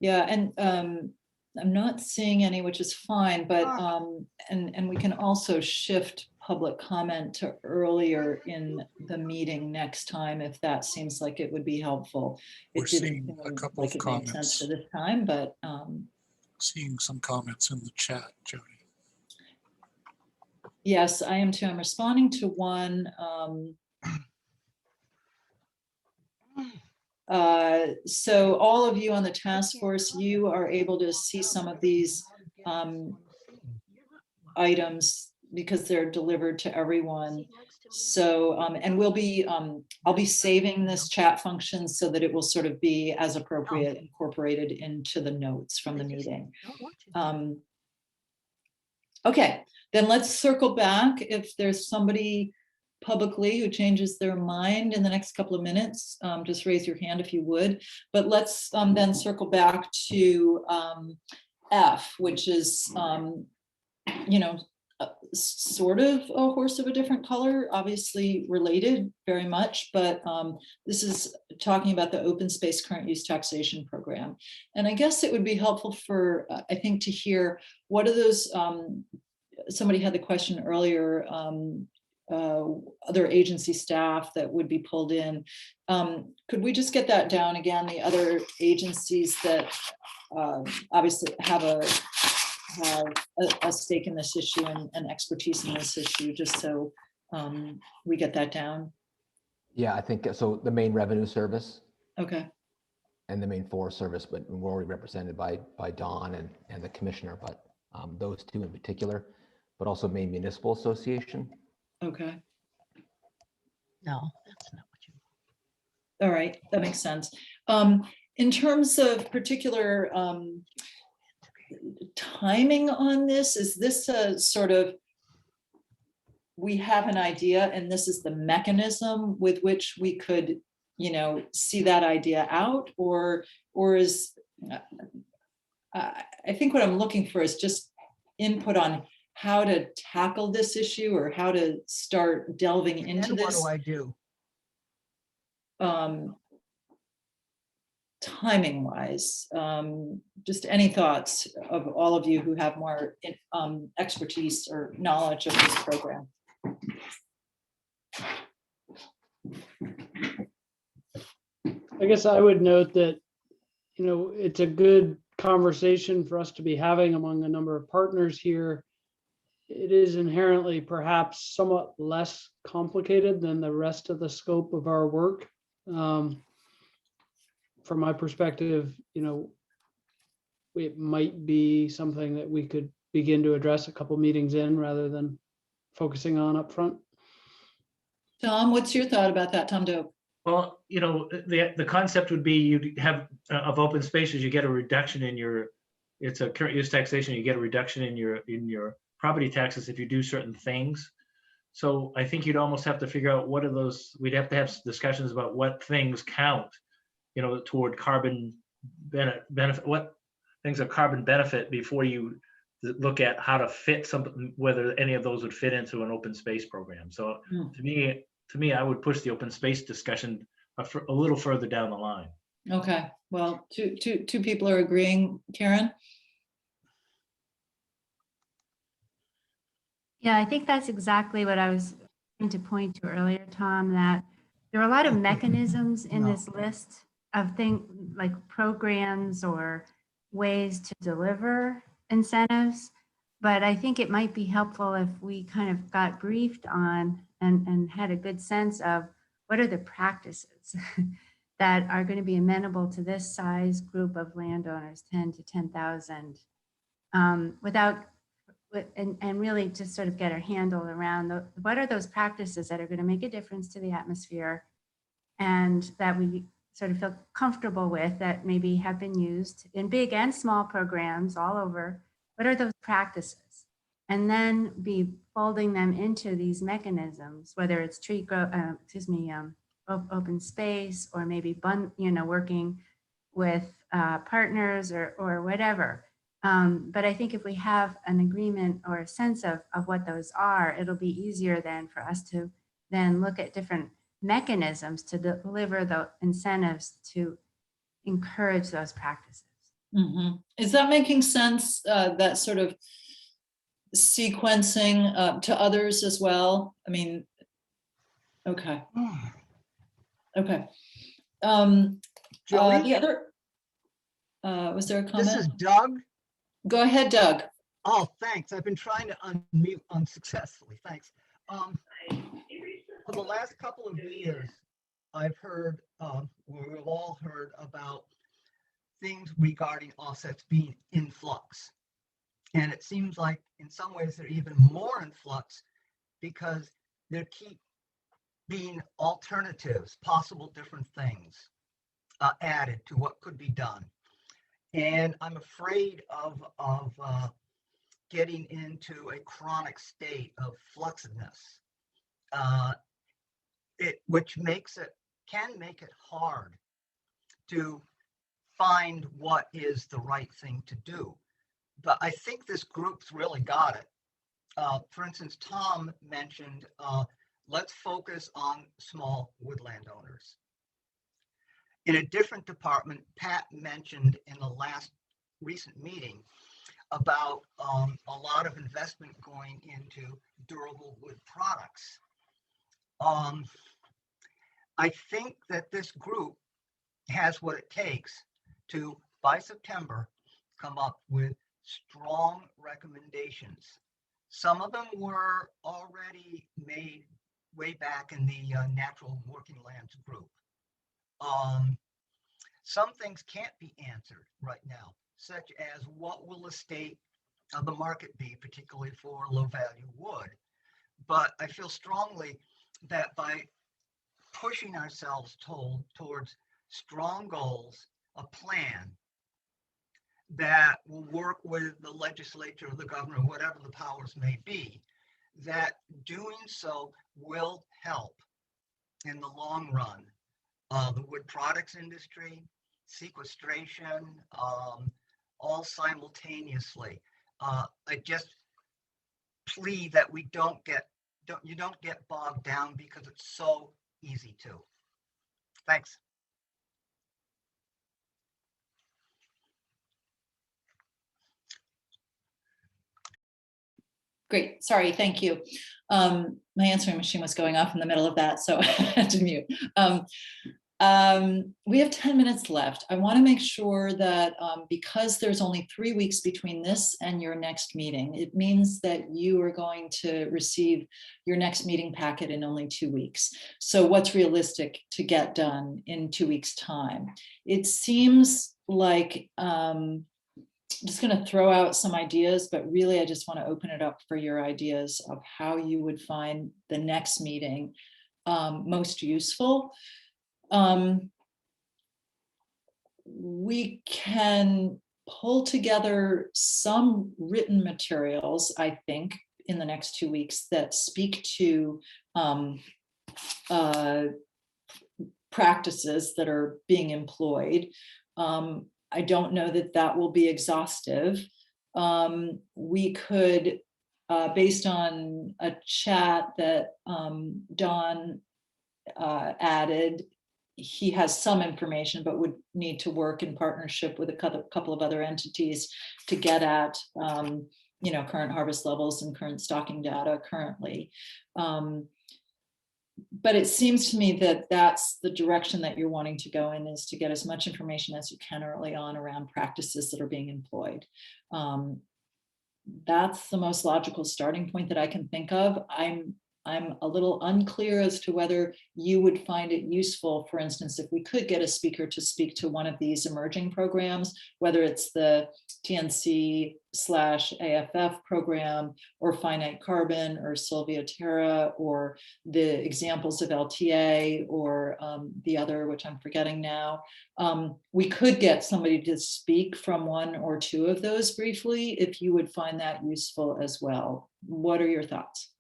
Yeah, and I'm not seeing any, which is fine, but and we can also shift public comment to earlier in the meeting next time if that seems like it would be helpful. We're seeing a couple of Made sense for this time, but seeing some comments in the chat, Jody. Yes, I am too. I'm responding to one. So all of you on the task force, you are able to see some of these items because they're delivered to everyone. So, and we'll be, I'll be saving this chat function so that it will sort of be as appropriate incorporated into the notes from the meeting. Okay, then let's circle back. If there's somebody publicly who changes their mind in the next couple of minutes, just raise your hand if you would. But let's then circle back to F, which is, you know, sort of a horse of a different color, obviously related very much, but this is talking about the open space current use taxation program. And I guess it would be helpful for, I think, to hear what are those, somebody had the question earlier, other agency staff that would be pulled in. Could we just get that down again? The other agencies that obviously have a stake in this issue and expertise in this issue, just so we get that down. Yeah, I think so. The Maine Revenue Service. Okay. And the Maine Forest Service, but we're already represented by Dawn and the commissioner, but those two in particular, but also Maine Municipal Association. Okay. No, that's not what you. All right, that makes sense. In terms of particular timing on this, is this a sort of, we have an idea and this is the mechanism with which we could, you know, see that idea out, or is, I think what I'm looking for is just input on how to tackle this issue or how to start delving into this. What do I do? Timing wise, just any thoughts of all of you who have more expertise or knowledge of this program? I guess I would note that, it's a good conversation for us to be having among a number of partners here. It is inherently perhaps somewhat less complicated than the rest of the scope of our work. From my perspective, it might be something that we could begin to address a couple meetings in rather than focusing on upfront. Tom, what's your thought about that, Tom Doe? Well, the concept would be you'd have of open spaces, you get a reduction in your, it's a current use taxation, you get a reduction in your property taxes if you do certain things. So I think you'd almost have to figure out what are those, we'd have to have discussions about what things count, toward carbon benefit, what things are carbon benefit before you look at how to fit something, whether any of those would fit into an open space program. So to me, I would push the open space discussion a little further down the line. Okay, well, two people are agreeing. Karen? Yeah, I think that's exactly what I was trying to point to earlier, Tom, that there are a lot of mechanisms in this list of things like programs or ways to deliver incentives. But I think it might be helpful if we kind of got briefed on and had a good sense of what are the practices that are going to be amenable to this size group of landowners, 10 to 10,000, and really just sort of get a handle around what are those practices that are going to make a difference to the atmosphere and that we sort of feel comfortable with, that maybe have been used in big and small programs all over. What are those practices? And then be folding them into these mechanisms, whether it's open space, or maybe working with partners or whatever. But I think if we have an agreement or a sense of what those are, it'll be easier then for us to then look at different mechanisms to deliver the incentives to encourage those practices. Mm-hmm. Is that making sense, that sort of sequencing to others as well? I mean, okay. Okay. Jody? The other, was there a comment? This is Doug. Go ahead, Doug. Oh, thanks. I've been trying to unmute unsuccessfully. Thanks. For the last couple of years, I've heard, we've all heard about things regarding offsets being in flux. And it seems like in some ways they're even more in flux because there keep being alternatives, possible different things added to what could be done. And I'm afraid of getting into a chronic state of fluxedness, which can make it hard to find what is the right thing to do. But I think this group's really got it. For instance, Tom mentioned, let's focus on small woodland owners. In a different department, Pat mentioned in the last recent meeting about a lot of investment going into durable wood products. I think that this group has what it takes to, by September, come up with strong recommendations. Some of them were already made way back in the Natural Working Lands group. Some things can't be answered right now, such as what will the state of the market be, particularly for low value wood. But I feel strongly that by pushing ourselves towards strong goals, a plan that will work with the legislature or the governor, whatever the powers may be, that doing so will help in the long run the wood products industry, sequestration, all simultaneously. I just plea that we don't get bogged down because it's so easy to. Thanks. Great, sorry, thank you. My answering machine was going off in the middle of that, so I had to mute. We have 10 minutes left. I want to make sure that because there's only 3 weeks between this and your next meeting, it means that you are going to receive your next meeting packet in only 2 weeks. So what's realistic to get done in 2 weeks' time? It seems like I'm just going to throw out some ideas, but really I just want to open it up for your ideas of how you would find the next meeting most useful. We can pull together some written materials, I think, in the next 2 weeks that speak to practices that are being employed. I don't know that that will be exhaustive. We could, based on a chat that Don added, he has some information, but would need to work in partnership with a couple of other entities to get at, current harvest levels and current stocking data currently. But it seems to me that that's the direction that you're wanting to go in, is to get as much information as you can early on around practices that are being employed. That's the most logical starting point that I can think of. I'm a little unclear as to whether you would find it useful, for instance, if we could get a speaker to speak to one of these emerging programs, whether it's the TNC/AFF program or finite carbon or Sylvia Terra or the examples of LTA or the other, which I'm forgetting now. We could get somebody to speak from one or two of those briefly, if you would find that useful as well. What are your thoughts?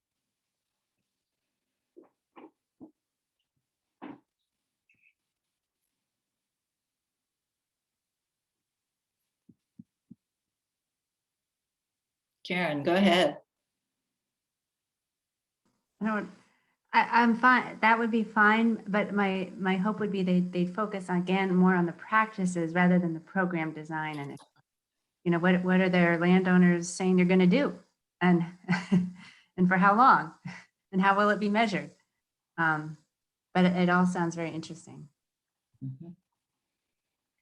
Karen, go ahead. I'm fine. That would be fine. But my hope would be they'd focus on, again, more on the practices rather than the program design. And, what are their landowners saying they're going to do, and and for how long, and how will it be measured? But it all sounds very interesting. Mm-hmm.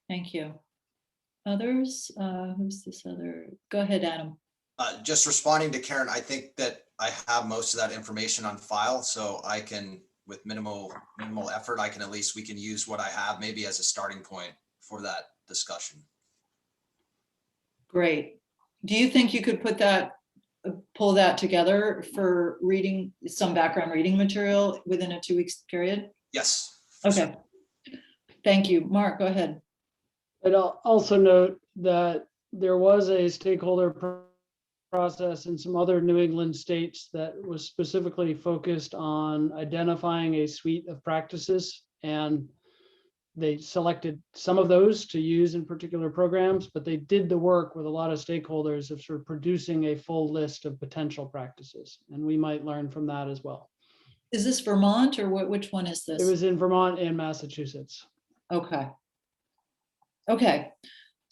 Thank you. Others? Who's this other? Go ahead, Adam. Just responding to Karen, I think that I have most of that information on file, so I can, with minimal effort, we can use what I have maybe as a starting point for that discussion. Great. Do you think you could pull that together for reading, some background reading material within a 2 weeks period? Yes. Okay. Thank you. Mark, go ahead. I'd also note that there was a stakeholder process in some other New England states that was specifically focused on identifying a suite of practices, and they selected some of those to use in particular programs, but they did the work with a lot of stakeholders of sort of producing a full list of potential practices, and we might learn from that as well. Is this Vermont, or which one is this? It was in Vermont and Massachusetts. Okay. Okay.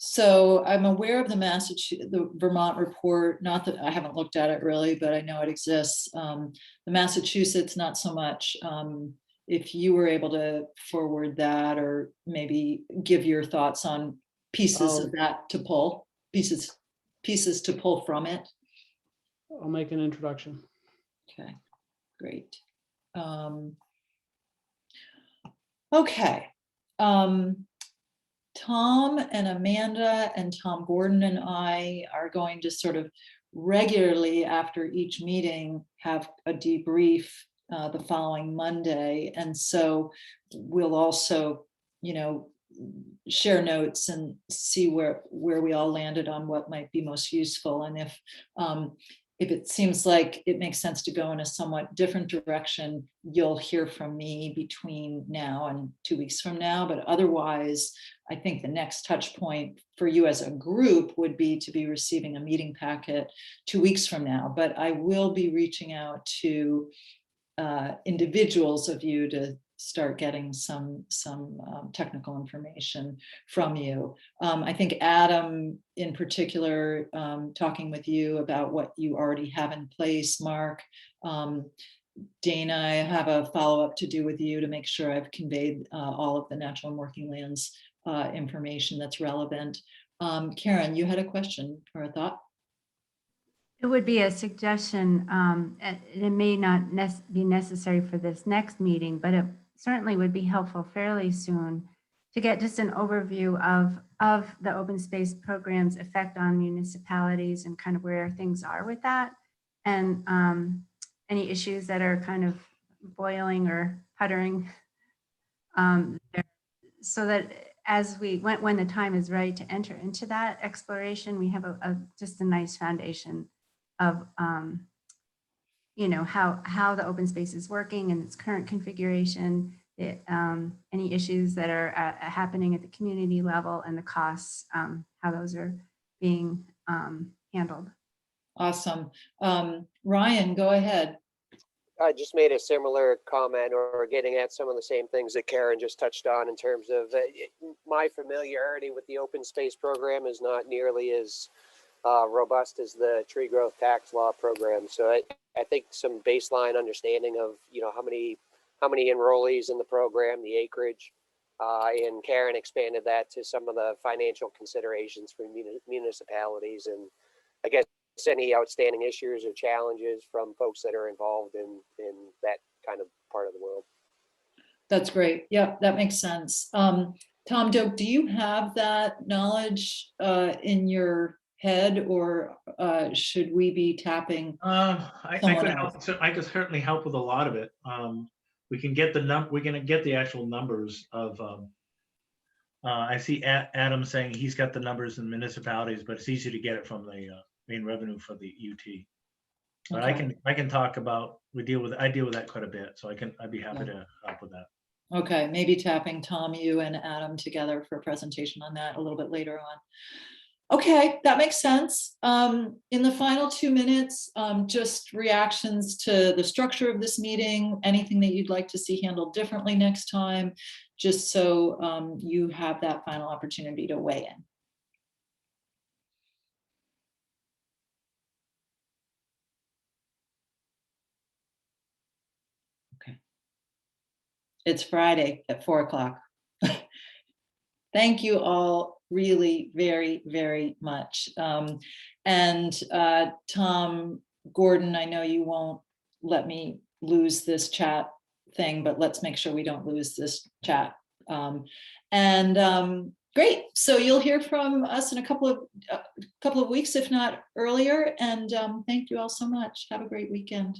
So I'm aware of the Vermont report, not that I haven't looked at it really, but I know it exists. The Massachusetts, not so much. If you were able to forward that, or maybe give your thoughts on pieces of that to pull, pieces to pull from it. I'll make an introduction. Okay, great. Okay. Tom and Amanda and Tom Gordon and I are going to sort of regularly, after each meeting, have a debrief the following Monday. And so we'll also, share notes and see where we all landed on what might be most useful. And if it seems like it makes sense to go in a somewhat different direction, you'll hear from me between now and 2 weeks from now. But otherwise, I think the next touch point for you as a group would be to be receiving a meeting packet 2 weeks from now. But I will be reaching out to individuals of you to start getting some technical information from you. I think Adam, in particular, talking with you about what you already have in place, Mark, Dana, I have a follow-up to do with you to make sure I've conveyed all of the natural and working lands information that's relevant. Karen, you had a question or a thought? It would be a suggestion, and it may not be necessary for this next meeting, but it certainly would be helpful fairly soon to get just an overview of the open space program's effect on municipalities and kind of where things are with that, and any issues that are kind of boiling or puttering, so that as when the time is right to enter into that exploration, we have just a nice foundation of you know, how the open space is working in its current configuration, any issues that are happening at the community level, and the costs, how those are being handled. Awesome. Ryan, go ahead. I just made a similar comment, or getting at some of the same things that Karen just touched on in terms of my familiarity with the open space program is not nearly as robust as the tree growth tax law program. So I think some baseline understanding of, you know, how many enrollees in the program, the acreage, and Karen expanded that to some of the financial considerations for municipalities, and I guess any outstanding issues or challenges from folks that are involved in that kind of part of the world. That's great. Yep, that makes sense. Tom Doak, do you have that knowledge in your head, or should we be tapping I someone could else? help. So I could certainly help with a lot of it. We can get the actual numbers of. I see Adam saying he's got the numbers in municipalities, but it's easy to get it from the main revenue for the UT. But Okay. I can talk about, I deal with that quite a bit, so I'd be happy to help with that. Okay, maybe tapping Tom, you and Adam together for a presentation on that a little bit later on. Okay, that makes sense. In the final 2 minutes, just reactions to the structure of this meeting, anything that you'd like to see handled differently next time, just so you have that final opportunity to weigh in. Okay. It's Friday at 4 o'clock. Thank you all really very, very much. And Tom Gordon, I know you won't let me lose this chat thing, but let's make sure we don't lose this chat. Great. So you'll hear from us in a couple of weeks, if not earlier. And thank you all so much. Have a great weekend.